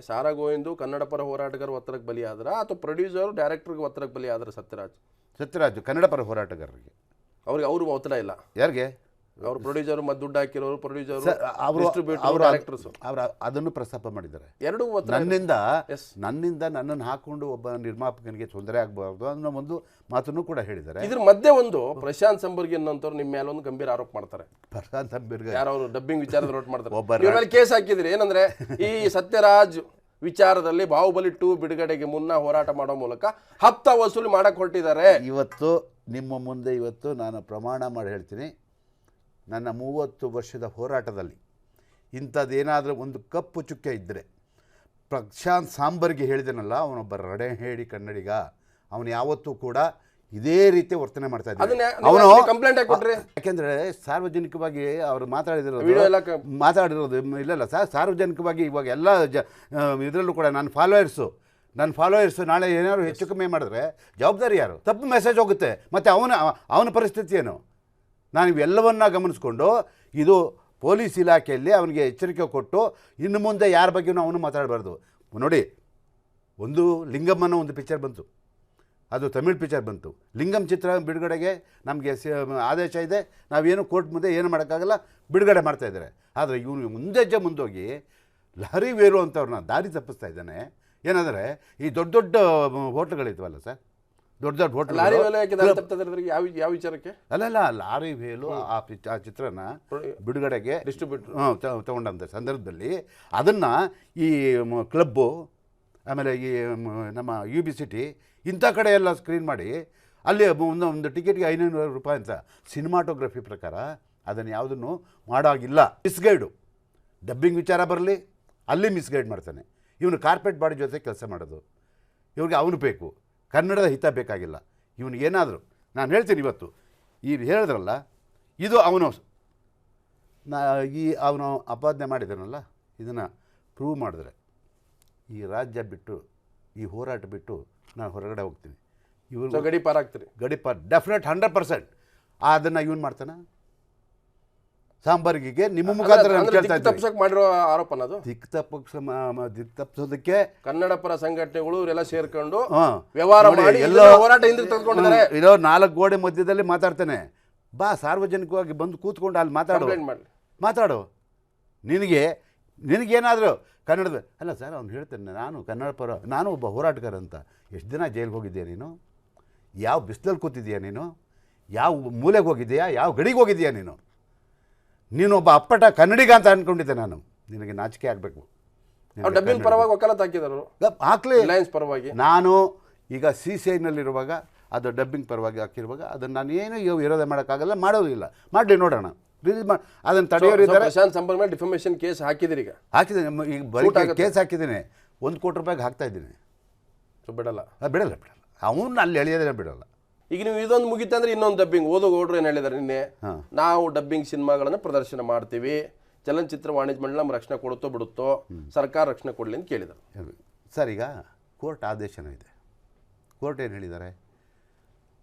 ಸಾರಾ ಗೋವಿಂದು ಕನ್ನಡ ಪರ ಹೋರಾಟಗಾರ ಒತ್ತಡಕ್ಕೆ ಬಲಿಯಾದ್ರ ಅಥವಾ ಪ್ರೊಡ್ಯೂಸರ್ ಡೈರೆಕ್ಟರ್ಗೆ ಒತ್ತಡಕ್ಕೆ ಬಲಿಯಾದ್ರ? ಸತ್ಯರಾಜ್ ಕನ್ನಡ ಪರ ಹೋರಾಟಗಾರರಿಗೆ ಅವ್ರಿಗೆ ಒತ್ತಡ ಇಲ್ಲ. ಯಾರಿಗೆ? ಅವ್ರು ಪ್ರೊಡ್ಯೂಸರ್ ಮತ್ತು ದುಡ್ಡು ಹಾಕಿರೋರು, ಪ್ರೊಡ್ಯೂಸರ್ ಅವರು ಅದನ್ನು ಪ್ರಸ್ತಾಪ ಮಾಡಿದ್ದಾರೆ. ಎರಡು ನನ್ನಿಂದ ನನ್ನನ್ನು ಹಾಕೊಂಡು ಒಬ್ಬ ನಿರ್ಮಾಪಕನಿಗೆ ತೊಂದರೆ ಆಗಬಾರ್ದು ಅನ್ನೋ ಒಂದು ಮಾತನ್ನು ಕೂಡ ಹೇಳಿದ್ದಾರೆ. ಇದ್ರ ಮಧ್ಯೆ ಒಂದು ಪ್ರಶಾಂತ್ ಸಂಬರ್ಗಿ ಅನ್ನೋಂಥವ್ರು ನಿಮ್ಮ ಮೇಲೆ ಒಂದು ಗಂಭೀರ ಆರೋಪ ಮಾಡ್ತಾರೆ. ಪ್ರಶಾಂತ್ ಸಂಬರ್ಗಿ ಯಾರು ಡಬ್ಬಿಂಗ್ ವಿಚಾರದ ಆರೋಪ ಮಾಡ್ತಾರೆ. ಇವ್ರ ಮೇಲೆ ಕೇಸ್ ಹಾಕಿದ್ರಿ. ಏನಂದ್ರೆ ಈ ಸತ್ಯರಾಜ್ ವಿಚಾರದಲ್ಲಿ ಬಾಹುಬಲಿ 2 ಬಿಡುಗಡೆಗೆ ಮುನ್ನ ಹೋರಾಟ ಮಾಡೋ ಮೂಲಕ ಹಪ್ತ ವಸೂಲಿ ಮಾಡಕ್ ಹೊರಟಿದ್ದಾರೆ. ಇವತ್ತು ನಿಮ್ಮ ಮುಂದೆ ನಾನು ಪ್ರಮಾಣ ಮಾಡಿ ಹೇಳ್ತೀನಿ, ನನ್ನ 30 ವರ್ಷದ ಹೋರಾಟದಲ್ಲಿ ಇಂಥದ್ದೇನಾದರೂ ಒಂದು ಕಪ್ಪು ಚುಕ್ಕೆ ಇದ್ದರೆ ಪ್ರಶಾಂತ್ ಸಾಂಬರ್ಗೆ ಹೇಳಿದನಲ್ಲ, ಅವನೊಬ್ಬ ರಡೆ ಹೇಳಿ ಕನ್ನಡಿಗ. ಅವನು ಯಾವತ್ತೂ ಕೂಡ ಇದೇ ರೀತಿ ವರ್ತನೆ ಮಾಡ್ತಾ ಇದ್ದಾನೆ. ಅವನು ಕಂಪ್ಲೇಂಟ್ ಕೊಟ್ರಿ. ಯಾಕೆಂದರೆ ಸಾರ್ವಜನಿಕವಾಗಿ ಅವರು ಮಾತಾಡಿರೋದು ಇಲ್ಲಲ್ಲ ಸರ್. ಸಾರ್ವಜನಿಕವಾಗಿ ಇವಾಗ ಎಲ್ಲ ಇದರಲ್ಲೂ ಕೂಡ ನನ್ನ ಫಾಲೋಯರ್ಸು ನಾಳೆ ಏನಾದ್ರು ಹೆಚ್ಚು ಕಮ್ಮಿ ಮಾಡಿದ್ರೆ ಜವಾಬ್ದಾರಿ ಯಾರು? ತಪ್ಪು ಮೆಸೇಜ್ ಹೋಗುತ್ತೆ. ಮತ್ತು ಅವನ ಪರಿಸ್ಥಿತಿ ಏನು? ನಾನು ಇವೆಲ್ಲವನ್ನ ಗಮನಿಸ್ಕೊಂಡು ಇದು ಪೊಲೀಸ್ ಇಲಾಖೆಯಲ್ಲಿ ಅವನಿಗೆ ಎಚ್ಚರಿಕೆ ಕೊಟ್ಟು ಇನ್ನು ಮುಂದೆ ಯಾರ ಬಗ್ಗೆಯೂ ಅವನು ಮಾತಾಡಬಾರ್ದು. ನೋಡಿ, ಒಂದು ಲಿಂಗಮ್ಮನ ಒಂದು ಪಿಕ್ಚರ್ ಬಂತು, ಅದು ತಮಿಳ್ ಪಿಕ್ಚರ್ ಬಂತು. ಲಿಂಗಮ್ ಚಿತ್ರ ಬಿಡುಗಡೆಗೆ ನಮಗೆ ಆದೇಶ ಇದೆ, ನಾವೇನು ಕೋರ್ಟ್ ಮುಂದೆ ಏನು ಮಾಡೋಕ್ಕಾಗಲ್ಲ, ಬಿಡುಗಡೆ ಮಾಡ್ತಾಯಿದ್ದಾರೆ. ಆದರೆ ಇವನು ಮುಂದೋಗಿ ಲಹರಿ ವೇರು ಅಂತವ್ರನ್ನ ದಾರಿ ತಪ್ಪಿಸ್ತಾ ಇದ್ದಾನೆ. ಏನಂದರೆ ಈ ದೊಡ್ಡ ಹೋಟ್ಲ್ಗಳಿದ್ವಲ್ಲ ಸರ್, ದೊಡ್ಡ ದೊಡ್ಡ ಲಾರಿ ಹೋಟೆಲ್ ವೇಲೆ ಯಾಕೆ ದಾರಿ ತಪ್ಪಿದ್ದಾರೆ ಇದ್ರಿಗೆ? ಯಾವ ವಿಚಾರಕ್ಕೆ? ಅಲ್ಲಲ್ಲ ಲಾರಿ ವೇಲು ಆ ಚಿತ್ರನ ಬಿಡುಗಡೆಗೆ ಡಿಸ್ಟ್ರಿಬ್ಯೂಟರ್ ತಗೊಂಡಂಥ ಸಂದರ್ಭದಲ್ಲಿ ಅದನ್ನು ಈ ಕ್ಲಬ್ಬು ಆಮೇಲೆ ಈ ನಮ್ಮ UB ಸಿಟಿ ಇಂಥ ಕಡೆ ಎಲ್ಲ ಸ್ಕ್ರೀನ್ ಮಾಡಿ ಅಲ್ಲಿ ಒಂದು ಟಿಕೆಟ್ಗೆ 500 ರೂಪಾಯಿ ಅಂತ ಸಿನಿಮಾಟೋಗ್ರಫಿ ಪ್ರಕಾರ ಅದನ್ನು ಯಾವುದನ್ನು ಮಾಡೋಗಿಲ್ಲ. ಮಿಸ್ಗೈಡು ಡಬ್ಬಿಂಗ್ ವಿಚಾರ ಬರಲಿ ಅಲ್ಲಿ ಮಿಸ್ಗೈಡ್ ಮಾಡ್ತಾನೆ. ಇವನು ಕಾರ್ಪೆಟ್ ಬಾಡಿ ಜೊತೆ ಕೆಲಸ ಮಾಡೋದು, ಇವ್ರಿಗೆ ಅವನು ಬೇಕು, ಕನ್ನಡದ ಹಿತ ಬೇಕಾಗಿಲ್ಲ. ಇವನಿಗೇನಾದರೂ ನಾನು ಹೇಳ್ತೀನಿ ಇವತ್ತು ಈ ಹೇಳಿದ್ರಲ್ಲ ಇದು ಅವನು ಅವನು ಅಪಾದನೆ ಮಾಡಿದಾನಲ್ಲ, ಇದನ್ನು ಪ್ರೂವ್ ಮಾಡಿದ್ರೆ ಈ ರಾಜ್ಯ ಬಿಟ್ಟು ಈ ಹೋರಾಟ ಬಿಟ್ಟು ನಾನು ಹೊರಗಡೆ ಹೋಗ್ತೀನಿ. ಇವರು ಗಡಿ ಪಾರ್ ಆಗ್ತೀರಿ? ಗಡಿ ಪಾರ್ ಡೆಫಿನೆಟ್ 100%. ಅದನ್ನು ಇವನು ಮಾಡ್ತಾನೆ ಸಾಂಬಾರಿಗೆಗೆ ನಿಮ್ಮ ಮುಖಾಂತರ ನಾನು ಕೇಳ್ತಾ ಇದ್ದೀನಿ. ಮಾಡಿರೋ ಆರೋಪನ ಅದು? ದಿಕ್ ತಪ್ಪಿಸೋದಕ್ಕೆ ಕನ್ನಡ ಪರ ಸಂಘಟನೆಗಳು ಇವರೆಲ್ಲ ಸೇರ್ಕೊಂಡು ವ್ಯವಹಾರ ಮಾಡಿ ಎಲ್ಲೋ ಹೋರಾಟ ಹಿಂದೆ ತೆಗೆದುಕೊಂಡಿದ್ದಾರೆ. ಇರೋ 4 ಗೋಡೆ ಮಧ್ಯದಲ್ಲಿ ಮಾತಾಡ್ತಾನೆ. ಬಾ ಸಾರ್ವಜನಿಕವಾಗಿ ಬಂದು ಕೂತ್ಕೊಂಡು ಅಲ್ಲಿ ಮಾತಾಡು. ನಿನಗೇನಾದರೂ ಕನ್ನಡದ ಅಲ್ಲ ಸರ್ ಅವ್ನು ಹೇಳ್ತಾನೆ, ನಾನು ಕನ್ನಡ ಪರ, ನಾನು ಒಬ್ಬ ಹೋರಾಟಗಾರ ಅಂತ. ಎಷ್ಟು ದಿನ ಜೈಲಿಗೆ ಹೋಗಿದ್ದೀಯ ನೀನು? ಯಾವ ಬಿಸಿಲಲ್ಲಿ ಕೂತಿದ್ದೀಯಾ ನೀನು? ಯಾವ ಮೂಲೆಗೆ ಹೋಗಿದ್ದೀಯಾ? ಯಾವ ಗಡಿಗೆ ಹೋಗಿದ್ದೀಯಾ ನೀನೊಬ್ಬ ಅಪ್ಪಟ ಕನ್ನಡಿಗ ಅಂತ ಅಂದ್ಕೊಂಡಿದ್ದೆ ನಾನು. ನಿನಗೆ ನಾಚಿಕೆ ಆಗಬೇಕು. ಡಬ್ಬಿಂಗ್ ಪರವಾಗಿ ವಕಾಲತ್ ಹಾಕಿದರು, ಹಾಕ್ಲಿ. ರಿಲಯನ್ಸ್ ಪರವಾಗಿ ನಾನು ಈಗ CCIನಲ್ಲಿರುವಾಗ ಅದು ಡಬ್ಬಿಂಗ್ ಪರವಾಗಿ ಹಾಕಿರುವಾಗ ಅದನ್ನು ನಾನು ಏನು ವಿರೋಧ ಮಾಡೋಕ್ಕಾಗಲ್ಲ, ಮಾಡೋದಿಲ್ಲ. ಮಾಡಲಿ, ನೋಡೋಣ. ರಿಲೀಸ್ ಮಾಡಿ ಅದನ್ನು ತಡೆಯೋರಿದ್ದಾರೆ. ಪ್ರಶಾಂತ್ ಸಂಬರ್ ಮೇಲೆ ಡಿಫಮೇಷನ್ ಕೇಸ್ ಹಾಕಿದಿರಿ? ಈಗ ಹಾಕಿದ್ದೀನಿ. ಈಗ ಬರೀ ಕೇಸ್ ಹಾಕಿದ್ದೀನಿ. 1 ಕೋಟಿ ರೂಪಾಯಿಗೆ ಹಾಕ್ತಾ ಇದ್ದೀನಿ. ಬಿಡಲ್ಲ ಅವನ್ನ ಅಲ್ಲಿ ಎಳೆಯೋದೇ ಬಿಡಲ್ಲ. ಈಗ ನೀವು ಇದೊಂದು ಮುಗಿತಂದ್ರೆ ಇನ್ನೊಂದು ಡಬ್ಬಿಂಗ್ ಓದೋಗೌಡ್ರು ಏನು ಹೇಳಿದ್ದಾರೆ ನಿನ್ನೆ, ನಾವು ಡಬ್ಬಿಂಗ್ ಸಿನಿಮಾಗಳನ್ನು ಪ್ರದರ್ಶನ ಮಾಡ್ತೀವಿ, ಚಲನಚಿತ್ರ ವಾಣಿಜ್ಯ ಮಂಡಳಿ ನಮ್ಮ ರಕ್ಷಣೆ ಕೊಡುತ್ತೋ ಬಿಡುತ್ತೋ, ಸರ್ಕಾರ ರಕ್ಷಣೆ ಕೊಡಲಿ ಅಂತ ಕೇಳಿದರು. ಸರ್ ಈಗ ಕೋರ್ಟ್ ಆದೇಶನೂ ಇದೆ. ಕೋರ್ಟ್ ಏನು ಹೇಳಿದ್ದಾರೆ?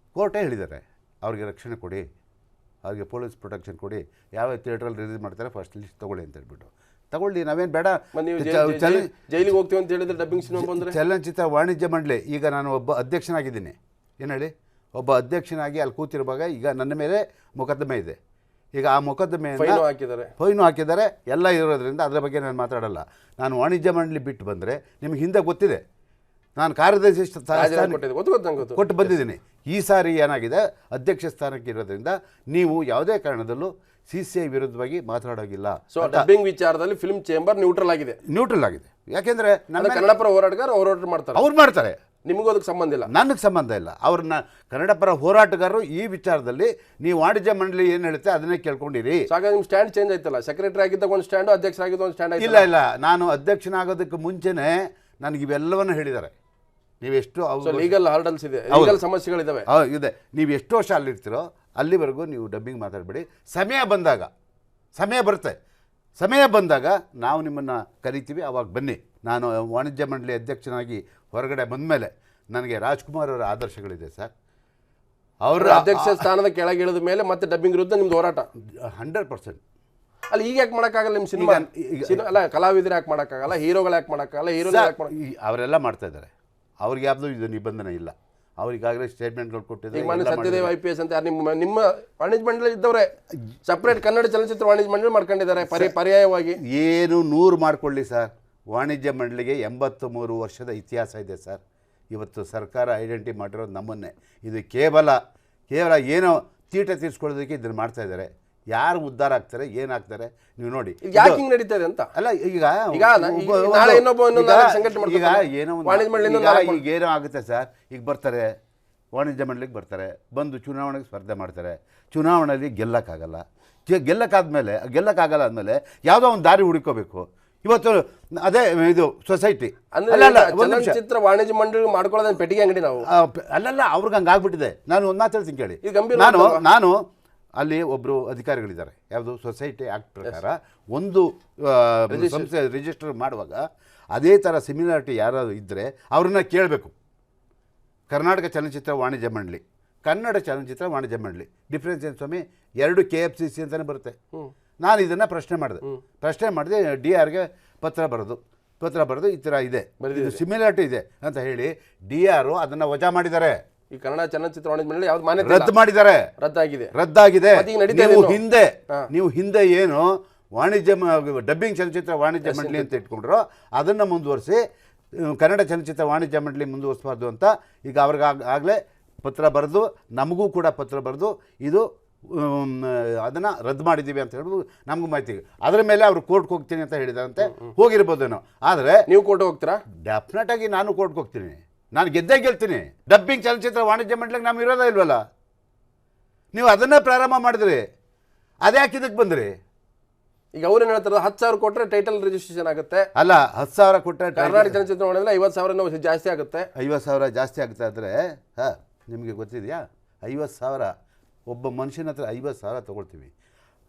ಅವ್ರಿಗೆ ರಕ್ಷಣೆ ಕೊಡಿ, ಅವ್ರಿಗೆ ಪೊಲೀಸ್ ಪ್ರೊಟೆಕ್ಷನ್ ಕೊಡಿ, ಯಾವ ಥಿಯೇಟ್ರಲ್ಲಿ ರಿಲೀಸ್ ಮಾಡ್ತಾರೆ ಫಸ್ಟ್ ಲಿಸ್ಟ್ ತೊಗೊಳ್ಳಿ ಅಂತ ಹೇಳ್ಬಿಟ್ಟು ತಗೊಳ್ಳಿ. ನಾವೇನು ಬೇಡ, ಜೈಲಿಗೆ ಹೋಗ್ತೀವಿ ಅಂತ ಹೇಳಿದ್ರೆ ಡಬ್ಬಿಂಗ್ ಸಿನಿಮಾ ಬಂದರೆ ಚಲನಚಿತ್ರ ವಾಣಿಜ್ಯ ಮಂಡಳಿ ಈಗ ನಾನು ಒಬ್ಬ ಅಧ್ಯಕ್ಷನಾಗಿದ್ದೀನಿ. ಏನು ಹೇಳಿ, ಒಬ್ಬ ಅಧ್ಯಕ್ಷನಾಗಿ ಅಲ್ಲಿ ಕೂತಿರುವಾಗ ಈಗ ನನ್ನ ಮೇಲೆ ಮೊಕದ್ದಮೆ ಇದೆ. ಈಗ ಆ ಮೊಕದ್ದಮೆಯನ್ನು ಫೈನು ಹಾಕಿದ್ದಾರೆ ಎಲ್ಲ ಇರೋದ್ರಿಂದ ಅದರ ಬಗ್ಗೆ ನಾನು ಮಾತಾಡಲ್ಲ. ನಾನು ವಾಣಿಜ್ಯ ಮಂಡಳಿ ಬಿಟ್ಟು ಬಂದರೆ ನಿಮಗೆ ಹಿಂದೆ ಗೊತ್ತಿದೆ, ನಾನು ಕಾರ್ಯದರ್ಶಿ ಕೊಟ್ಟು ಬಂದಿದ್ದೀನಿ. ಈ ಸಾರಿ ಏನಾಗಿದೆ, ಅಧ್ಯಕ್ಷ ಸ್ಥಾನಕ್ಕೆ ಇರೋದ್ರಿಂದ ನೀವು ಯಾವುದೇ ಕಾರಣದಲ್ಲೂ CCI ವಿರುದ್ಧವಾಗಿ ಮಾತಾಡೋಗಿಲ್ಲ. ಸೊ ಡಬ್ಬಿಂಗ್ ವಿಚಾರದಲ್ಲಿ ಫಿಲ್ಮ್ ಚೇಂಬರ್ ನ್ಯೂಟ್ರಲ್ ಆಗಿದೆ. ಯಾಕೆಂದರೆ ಕನ್ನಡ ಪರ ಹೋರಾಟಗಾರ ಹೋರಾಟ ಮಾಡ್ತಾರೆ, ಅವ್ರು ಮಾಡ್ತಾರೆ. ನಿಮಗೂ ಅದಕ್ಕೆ ಸಂಬಂಧ ಇಲ್ಲ, ನನಗೆ ಸಂಬಂಧ ಇಲ್ಲ. ಅವ್ರನ್ನ ಕನ್ನಡ ಪರ ಹೋರಾಟಗಾರರು ಈ ವಿಚಾರದಲ್ಲಿ ನೀವು ವಾಣಿಜ್ಯ ಮಂಡಳಿ ಏನು ಹೇಳುತ್ತೆ ಅದನ್ನೇ ಕೇಳ್ಕೊಂಡಿರಿ. ಹಾಗಾಗಿ ನಿಮ್ಮ ಸ್ಟ್ಯಾಂಡ್ ಚೇಂಜ್ ಆಯ್ತಲ್ಲ. ಸೆಕ್ರೆಟರಿ ಆಗಿದ್ದಾಗ ಒಂದು ಸ್ಟ್ಯಾಂಡು, ಅಧ್ಯಕ್ಷರಾಗಿದ್ದ ಒಂದು ಸ್ಟ್ಯಾಂಡ್. ಇಲ್ಲ, ನಾನು ಅಧ್ಯಕ್ಷನಾಗೋದಕ್ಕೆ ಮುಂಚೆನೇ ನನಗೆ ಇವೆಲ್ಲವನ್ನು ಹೇಳಿದ್ದಾರೆ. ನೀವೆಷ್ಟು ಲೀಗಲ್ ಹಾರ್ಡಲ್ಸ್ ಇದೆ, ಲೀಗಲ್ ಸಮಸ್ಯೆಗಳಿದ್ದಾವೆ ಇದೆ. ನೀವು ಎಷ್ಟು ವರ್ಷ ಅಲ್ಲಿರ್ತೀರೋ ಅಲ್ಲಿವರೆಗೂ ನೀವು ಡಬ್ಬಿಂಗ್ ಮಾತಾಡಬೇಡಿ. ಸಮಯ ಬಂದಾಗ ನಾವು ನಿಮ್ಮನ್ನು ಕರಿತೀವಿ, ಅವಾಗ ಬನ್ನಿ. ನಾನು ವಾಣಿಜ್ಯ ಮಂಡಳಿ ಅಧ್ಯಕ್ಷನಾಗಿ ಹೊರಗಡೆ ಬಂದ ಮೇಲೆ ನನಗೆ ರಾಜ್ಕುಮಾರ್ ಅವರ ಆದರ್ಶಗಳಿದೆ ಸರ್. ಅವರ ಅಧ್ಯಕ್ಷ ಸ್ಥಾನದ ಕೆಳಗೆ ಇಳಿದ ಮೇಲೆ ಮತ್ತೆ ಡಬ್ಬಿಂಗ್ ವಿರುದ್ಧ ನಿಮ್ದು ಹೋರಾಟ 100%. ಅಲ್ಲಿ ಈಗ ಯಾಕೆ ಮಾಡೋಕ್ಕಾಗಲ್ಲ? ನಿಮ್ಮ ಸಿನಿಮಾ ಅಲ್ಲ, ಕಲಾವಿದರು ಯಾಕೆ ಮಾಡೋಕ್ಕಾಗಲ್ಲ? ಹೀರೋಗಳು ಯಾಕೆ ಮಾಡೋಕ್ಕಾಗಲ್ಲ? ಅವರೆಲ್ಲ ಮಾಡ್ತಾ ಇದ್ದಾರೆ. ಅವ್ರಿಗೆ ಯಾವುದು ಇದು ನಿಬಂಧನೆ ಇಲ್ಲ. ಅವ್ರಿಗಾಗಲೇ ಸ್ಟೇಟ್ಮೆಂಟ್ಗಳು ಕೊಟ್ಟಿದ್ದಾರೆ. ಸತ್ಯದೇವ್ IPS ಅಂತ ನಿಮ್ಮ ವಾಣಿಜ್ಯ ಮಂಡಳಿ ಇದ್ದವರೇ ಸಪ್ರೇಟ್ ಕನ್ನಡ ಚಲನಚಿತ್ರ ವಾಣಿಜ್ಯ ಮಂಡಳಿ ಮಾಡ್ಕೊಂಡಿದ್ದಾರೆ ಪರ್ಯಾಯವಾಗಿ. ಏನು 100 ಮಾಡ್ಕೊಳ್ಳಿ ಸರ್. ವಾಣಿಜ್ಯ ಮಂಡಳಿಗೆ 83 ವರ್ಷದ ಇತಿಹಾಸ ಇದೆ ಸರ್. ಇವತ್ತು ಸರ್ಕಾರ ಐಡೆಂಟಿಟಿ ಮಾಡಿರೋದು ನಮ್ಮನ್ನೇ. ಇದು ಕೇವಲ ಏನೋ ತೀಟ ತೀರಿಸ್ಕೊಳ್ಳೋದಕ್ಕೆ ಇದನ್ನು ಮಾಡ್ತಾ ಇದ್ದಾರೆ. ಯಾರು ಉದ್ಧಾರ ಆಗ್ತಾರೆ, ಏನಾಗ್ತಾರೆ ನೀವು ನೋಡಿ. ಯಾಕೆ ಹಿಂಗೆ ನಡೀತದೆ ಅಂತ ಅಲ್ಲ. ಈಗ ಏನೋ ಆಗುತ್ತೆ ಸರ್. ಈಗ ಬರ್ತಾರೆ ವಾಣಿಜ್ಯ ಮಂಡಳಿಗೆ ಬರ್ತಾರೆ, ಬಂದು ಚುನಾವಣೆಗೆ ಸ್ಪರ್ಧೆ ಮಾಡ್ತಾರೆ. ಚುನಾವಣೆಯಲ್ಲಿ ಗೆಲ್ಲಕ್ಕಾಗಲ್ಲ ಅಂದಮೇಲೆ ಯಾವುದೋ ಒಂದು ದಾರಿ ಹುಡುಕೋಬೇಕು. ಇವತ್ತು ಅದೇ ಇದು ಸೊಸೈಟಿ ಚಲನಚಿತ್ರ ವಾಣಿಜ್ಯ ಮಂಡಳಿ ಮಾಡ್ಕೊಳ್ಳೋದನ್ನ ಪೆಟ್ಟಿಗೆ ಅಂಗಡಿ ನಾವು ಅಲ್ಲಲ್ಲ. ಅವ್ರಿಗೆ ಹಂಗೆ ಆಗ್ಬಿಟ್ಟಿದೆ. ನಾನು ಒಂದು ಮಾತು ಹೇಳ್ತೀನಿ ಕೇಳಿ. ನಾನು ಅಲ್ಲಿ ಒಬ್ಬರು ಅಧಿಕಾರಿಗಳಿದ್ದಾರೆ. ಯಾವುದು ಸೊಸೈಟಿ ಆ್ಯಕ್ಟ್ ಪ್ರಕಾರ ಒಂದು ಸಂಸ್ಥೆ ರಿಜಿಸ್ಟರ್ ಮಾಡುವಾಗ ಅದೇ ಥರ ಸಿಮಿಲಾರಿಟಿ ಯಾರಾದರೂ ಇದ್ದರೆ ಅವ್ರನ್ನ ಕೇಳಬೇಕು. ಕರ್ನಾಟಕ ಚಲನಚಿತ್ರ ವಾಣಿಜ್ಯ ಮಂಡಳಿ, ಕನ್ನಡ ಚಲನಚಿತ್ರ ವಾಣಿಜ್ಯ ಮಂಡಳಿ ಡಿಫ್ರೆನ್ಸ್ ಏನು ಸ್ವಾಮಿ? 2 KFCC ಅಂತಲೇ ಬರುತ್ತೆ. ನಾನು ಇದನ್ನು ಪ್ರಶ್ನೆ ಮಾಡಿದೆ. DR ಪತ್ರ ಬರೆದು ಈ ಥರ ಇದೆ, ಇದು ಸಿಮಿಲಾರಿಟಿ ಇದೆ ಅಂತ ಹೇಳಿ DR ಅದನ್ನು ವಜಾ ಮಾಡಿದ್ದಾರೆ. ಈ ಕನ್ನಡ ಚಲನಚಿತ್ರ ವಾಣಿಜ್ಯ ಮಂಡಳಿ ಯಾವ್ದು ಮಾನ್ಯತೆ ರದ್ದು ಮಾಡಿದ್ದಾರೆ, ರದ್ದಾಗಿದೆ. ನೀವು ಹಿಂದೆ ಏನು ವಾಣಿಜ್ಯ ಡಬ್ಬಿಂಗ್ ಚಲನಚಿತ್ರ ವಾಣಿಜ್ಯ ಮಂಡಳಿ ಅಂತ ಇಟ್ಕೊಂಡ್ರು ಅದನ್ನು ಮುಂದುವರಿಸಿ ಕನ್ನಡ ಚಲನಚಿತ್ರ ವಾಣಿಜ್ಯ ಮಂಡಳಿ ಮುಂದುವರಿಸಬಾರ್ದು ಅಂತ ಈಗ ಅವ್ರಿಗೆ ಆಗಲೇ ಪತ್ರ ಬರೆದು ನಮಗೂ ಕೂಡ ಪತ್ರ ಬರೆದು ಇದು ಅದನ್ನು ರದ್ದು ಮಾಡಿದ್ದೀವಿ ಅಂತ ಹೇಳ್ಬೋದು ನಮಗೂ ಮಾಹಿತಿ. ಅದರ ಮೇಲೆ ಅವರು ಕೋರ್ಟ್ಗೆ ಹೋಗ್ತೀನಿ ಅಂತ ಹೇಳಿದಾರಂತೆ, ಹೋಗಿರ್ಬೋದೇನೋ. ಆದರೆ ನೀವು ಕೋರ್ಟ್ ಹೋಗ್ತೀರಾ? ಡೆಫಿನೆಟಾಗಿ ನಾನು ಕೋರ್ಟ್ಗೆ ಹೋಗ್ತೀನಿ, ನಾನು ಗೆದ್ದೇ ಗೆಲ್ತೀನಿ. ಡಬ್ಬಿಂಗ್ ಚಲನಚಿತ್ರ ವಾಣಿಜ್ಯ ಮಂಡಳಿಗೆ ನಾವು ಇರೋದೇ ಇಲ್ವಲ್ಲ. ನೀವು ಅದನ್ನೇ ಪ್ರಾರಂಭ ಮಾಡಿದ್ರಿ, ಅದ್ಯಾಕೆ ಇದಕ್ಕೆ ಬಂದ್ರಿ? ಈಗ ಅವ್ರೇನು ಹೇಳ್ತಾರೆ, 10,000 ಕೊಟ್ಟರೆ ಟೈಟಲ್ ರಿಜಿಸ್ಟ್ರೇಷನ್ ಆಗುತ್ತೆ. ಅಲ್ಲ, 10,000 ಕೊಟ್ಟರೆ ಕರ್ನಾಟಕ ಚಲನಚಿತ್ರ ಮಾಡಿದ್ರೆ 50,000 ಜಾಸ್ತಿ ಆಗುತ್ತೆ. 50,000 ಜಾಸ್ತಿ ಆಗುತ್ತೆ. ಆದರೆ ನಿಮಗೆ ಗೊತ್ತಿದೆಯಾ, 50,000 ಒಬ್ಬ ಮನುಷ್ಯನ ಹತ್ರ 50,000 ತೊಗೊಳ್ತೀವಿ,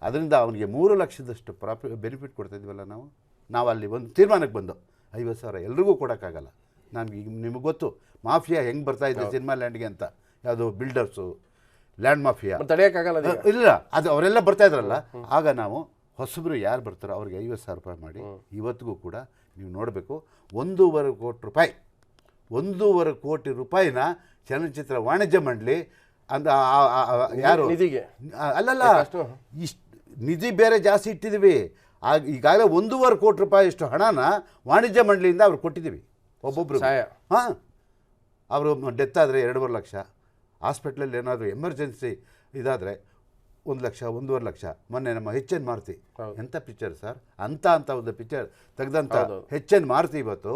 ಅದರಿಂದ ಅವನಿಗೆ 3 ಲಕ್ಷದಷ್ಟು ಬೆನಿಫಿಟ್ ಕೊಡ್ತಾಯಿದ್ವಲ್ಲ ನಾವು ಅಲ್ಲಿ ಒಂದು ತೀರ್ಮಾನಕ್ಕೆ ಬಂದು 50,000 ಎಲ್ರಿಗೂ ಕೊಡೋಕ್ಕಾಗಲ್ಲ. ನಮ್ಗೆ ನಿಮಗೆ ಗೊತ್ತು ಮಾಫಿಯಾ ಹೆಂಗೆ ಬರ್ತಾಯಿದೆ ಸಿನಿಮಾ ಲ್ಯಾಂಡ್ಗೆ ಅಂತ, ಯಾವುದು ಬಿಲ್ಡರ್ಸು, ಲ್ಯಾಂಡ್ ಮಾಫಿಯಾ ತಡೆಯೋಕ್ಕಾಗಲ್ಲ. ಇಲ್ಲ, ಅದು ಅವರೆಲ್ಲ ಬರ್ತಾಯಿದ್ರಲ್ಲ. ಆಗ ನಾವು ಹೊಸಬರು ಯಾರು ಬರ್ತಾರೋ ಅವ್ರಿಗೆ 50,000 ರೂಪಾಯಿ ಮಾಡಿ, ಇವತ್ತಿಗೂ ಕೂಡ ನೀವು ನೋಡಬೇಕು 1.5 ಕೋಟಿ ರೂಪಾಯಿ 1.5 ಕೋಟಿ ರೂಪಾಯಿನ ಚಲನಚಿತ್ರ ವಾಣಿಜ್ಯ ಮಂಡಳಿ ಅಂತ ಯಾರು ನಿಧಿಗೆ ಅಲ್ಲಲ್ಲ, ಇಷ್ಟು ನಿಧಿ ಬೇರೆ ಜಾಸ್ತಿ ಇಟ್ಟಿದ್ದೀವಿ. ಈಗಾಗಲೇ 1.5 ಕೋಟಿ ರೂಪಾಯಿ ಇಷ್ಟು ಹಣನ ವಾಣಿಜ್ಯ ಮಂಡಳಿಯಿಂದ ಅವ್ರು ಕೊಟ್ಟಿದ್ದೀವಿ ಒಬ್ಬೊಬ್ರು. ಹಾಂ, ಅವರು ಡೆತ್ ಆದರೆ 2.5 ಲಕ್ಷ, ಹಾಸ್ಪಿಟ್ಲಲ್ಲಿ ಏನಾದರೂ ಎಮರ್ಜೆನ್ಸಿ ಇದಾದರೆ 1 ಲಕ್ಷ 1.5 ಲಕ್ಷ. ಮೊನ್ನೆ ನಮ್ಮ ಎಚ್.ಎನ್. ಮಾರುತಿ ಎಂಥ ಪಿಕ್ಚರ್ ಸರ್, ಅಂತ ಒಂದು ಪಿಕ್ಚರ್ ತೆಗೆದಂಥ ಎಚ್.ಎನ್. ಮಾರುತಿ ಇವತ್ತು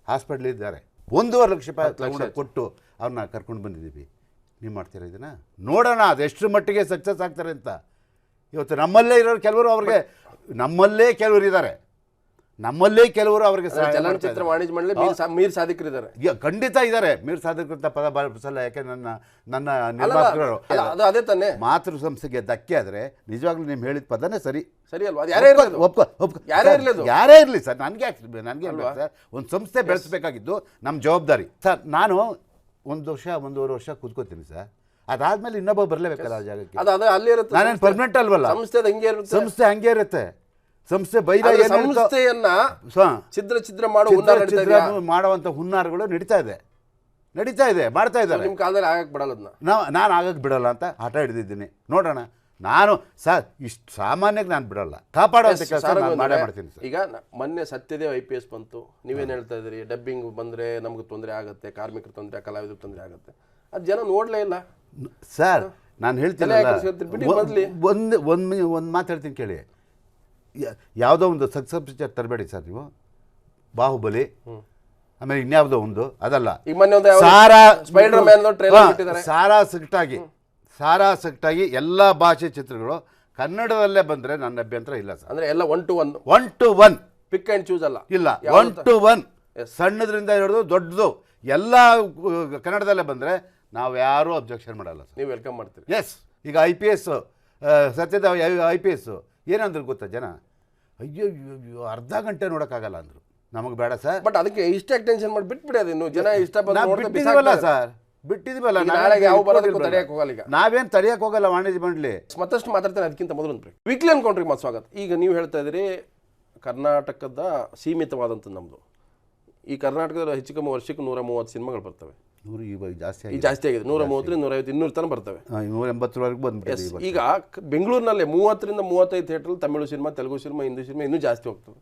ಹಾಸ್ಪಿಟ್ಲಿದ್ದಾರೆ. 1.5 ಲಕ್ಷ ರೂಪಾಯಿ ಕೊಟ್ಟು ಅವ್ರನ್ನ ಕರ್ಕೊಂಡು ಬಂದಿದ್ದೀವಿ. ನೀವು ಮಾಡ್ತೀರಾ ಇದನ್ನು? ನೋಡೋಣ ಅದು ಎಷ್ಟು ಮಟ್ಟಿಗೆ ಸಕ್ಸಸ್ ಆಗ್ತಾರೆ ಅಂತ. ಇವತ್ತು ನಮ್ಮಲ್ಲೇ ಇರೋರು ಕೆಲವರು, ಅವ್ರಿಗೆ ನಮ್ಮಲ್ಲೇ ಕೆಲವರು ಇದ್ದಾರೆ, ನಮ್ಮಲ್ಲೇ ಕೆಲವರು ಅವ್ರಿಗೆ ಚಲನಚಿತ್ರ ವಾಣಿಜ್ಯ ಮಂಡಳಿ ಮೀರ್ ಸಾಧಿಕರಿದ್ದಾರೆ. ಖಂಡಿತ ಇದ್ದಾರೆ. ಮೀರ್ ಸಾಧಿಕೃತ ಪದ ಬಳಸಲ್ಲ, ಯಾಕೆ ನನ್ನ ನಿರ್ಮಾಪಕರು ಅದೇ ತಾನೆ ಮಾತೃ ಸಂಸ್ಥೆಗೆ ಧಕ್ಕೆ ಆದರೆ ನಿಜವಾಗ್ಲೂ ನೀವು ಹೇಳಿದ ಪದನೇ ಸರಿ ಅಲ್ವಾ? ಯಾರೇ ಇರಲಿ ಸರ್, ನನಗೆ ಸರ್ ಒಂದು ಸಂಸ್ಥೆ ಬೆಳೆಸಬೇಕಾಗಿದ್ದು ನಮ್ಮ ಜವಾಬ್ದಾರಿ ಸರ್. ನಾನು 1 ವರ್ಷ 1.5 ವರ್ಷ ಕೂತ್ಕೋತೀನಿ ಸರ್, ಅದಾದ್ಮೇಲೆ ಇನ್ನೊಬ್ಬ ಬರಲೇಬೇಕಲ್ಲ ಆ ಜಾಗಕ್ಕೆ. ನಾನೇನು ಪರ್ಮನೆಂಟ್ ಅಲ್ವಲ್ಲ. ಸಂಸ್ಥೆ ಹಂಗೆ ಇರುತ್ತೆ. ಸಂಸ್ಥೆ ಸಂಸ್ಥೆಯನ್ನ ಛಿದ್ರ ಮಾಡುವಂಥ ಹುನ್ನಾರಗಳು ನಡೀತಾ ಇದೆ, ಮಾಡ್ತಾ ಇದ್ದಾರೆ. ನಿಮ್ಮ ಕಾಲದಲ್ಲಿ ಆಗಕ್ಕೆ ಬಿಡಲ್ಲ, ನಾನು ಆಗಕ್ಕೆ ಬಿಡಲ್ಲ ಅಂತ ಹಠ ಹಿಡಿದಿದ್ದೀನಿ. ನೋಡೋಣ, ನಾನು ಸರ್ ಇಷ್ಟು ಸಾಮಾನ್ಯಕ್ಕೆ ನಾನು ಬಿಡಲ್ಲ, ಕಾಪಾಡುವಂಥ ಕೆಲಸ ಮಾಡೇ ಮಾಡ್ತೀನಿ ಸರ್. ಈಗ ಮೊನ್ನೆ ಸತ್ಯದೇವ್ IPS ಬಂತು, ನೀವೇನು ಹೇಳ್ತಾ ಇದ್ದೀರಿ, ಡಬ್ಬಿಂಗ್ ಬಂದರೆ ನಮ್ಗೆ ತೊಂದರೆ ಆಗುತ್ತೆ, ಕಾರ್ಮಿಕರ ತೊಂದರೆ, ಕಲಾವಿದರ ತೊಂದರೆ ಆಗುತ್ತೆ. ಅದು ಜನ ನೋಡಲೇ ಇಲ್ಲ ಸರ್. ನಾನು ಹೇಳ್ತೀನಿ, ಒಂದು ಮಾತು ಹೇಳ್ತೀನಿ ಕೇಳಿ. ಯಾವುದೋ ಒಂದು ಸಕ್ಸಸ್ ಪಿಕ್ಚರ್ ತರಬೇಡಿ ಸರ್ ನೀವು. ಬಾಹುಬಲಿ, ಆಮೇಲೆ ಇನ್ಯಾವುದೋ ಒಂದು, ಅದಲ್ಲ, ಸಾರಾಸಗಟಾಗಿ ಎಲ್ಲ ಭಾಷೆ ಚಿತ್ರಗಳು ಕನ್ನಡದಲ್ಲೇ ಬಂದರೆ ನನ್ನ ಅಭ್ಯಂತರ ಇಲ್ಲ ಸರ್. ಅಂದರೆ ಎಲ್ಲ 1 to 1 ಪಿಕ್ ಆ್ಯಂಡ್ ಚೂಸ್ ಅಲ್ಲ, ಇಲ್ಲ 1 to 1 ಸಣ್ಣದ್ರಿಂದ ಹಿಡಿದು ದೊಡ್ಡದು ಎಲ್ಲ ಕನ್ನಡದಲ್ಲೇ ಬಂದರೆ ನಾವು ಯಾರೂ ಅಬ್ಜೆಕ್ಷನ್ ಮಾಡಲ್ಲ ಸರ್. ನೀವು ವೆಲ್ಕಮ್ ಮಾಡ್ತೀರಿ. ಎಸ್. ಈಗ IPS ಸತ್ಯದ IPS ಏನಂದ್ರು ಗೊತ್ತಾ ಜನ, ಅಯ್ಯೋ ಅರ್ಧ ಗಂಟೆ ನೋಡೋಕ್ಕಾಗಲ್ಲ ಅಂದರು. ನಮಗೆ ಬೇಡ ಸರ್. ಬಟ್ ಅದಕ್ಕೆ ಇಷ್ಟೇ ಟೆನ್ಷನ್ ಮಾಡಿ ಬಿಟ್ಬಿಡಿ, ಅದನ್ನು ಜನ ಬಿಟ್ಟಿದ್ದೀವಲ್ಲ ಸರ್, ಬಿಟ್ಟಿದ್ದೀವಲ್ಲ. ನಾವೇನು ತಡೆಯಕ್ಕೆ ಹೋಗಲ್ಲ ವಾಣಿಜ್ಯ ಮಂಡಳಿ. ಮತ್ತಷ್ಟು ಮಾತಾಡ್ತಾರೆ. ಅದಕ್ಕಿಂತ ಮೊದಲು ಒಂದು ವೀಕ್ಲಿ ಅನ್ಕೊಂಡ್ರಿಗೆ ಮತ್ತೆ ಸ್ವಾಗತ. ಈಗ ನೀವು ಹೇಳ್ತಾ ಇದ್ದೀರಿ ಕರ್ನಾಟಕದ ಸೀಮಿತವಾದಂಥ ನಮ್ಮದು, ಈ ಕರ್ನಾಟಕದಲ್ಲಿ ಹೆಚ್ಚು ಕಮ್ಮಿ ವರ್ಷಕ್ಕೆ 130 ಸಿನಿಮಾಗಳು ಬರ್ತವೆ. ಜಾಸ್ತಿ ಆಗಿದೆ, 130, 150, 200 ತನಕ ಬರ್ತವೆ. 180ವರೆಗೂ ಬಂದ್ಬಿಟ್ಟಿದೆ. ಈಗ ಬೆಂಗಳೂರಿನಲ್ಲೇ 30 ರಿಂದ 35 ಥಿಯೇಟ್ರಲ್ಲಿ Tamil cinema, Telugu cinema, Hindi cinema ಇನ್ನೂ ಜಾಸ್ತಿ ಹೋಗ್ತವೆ.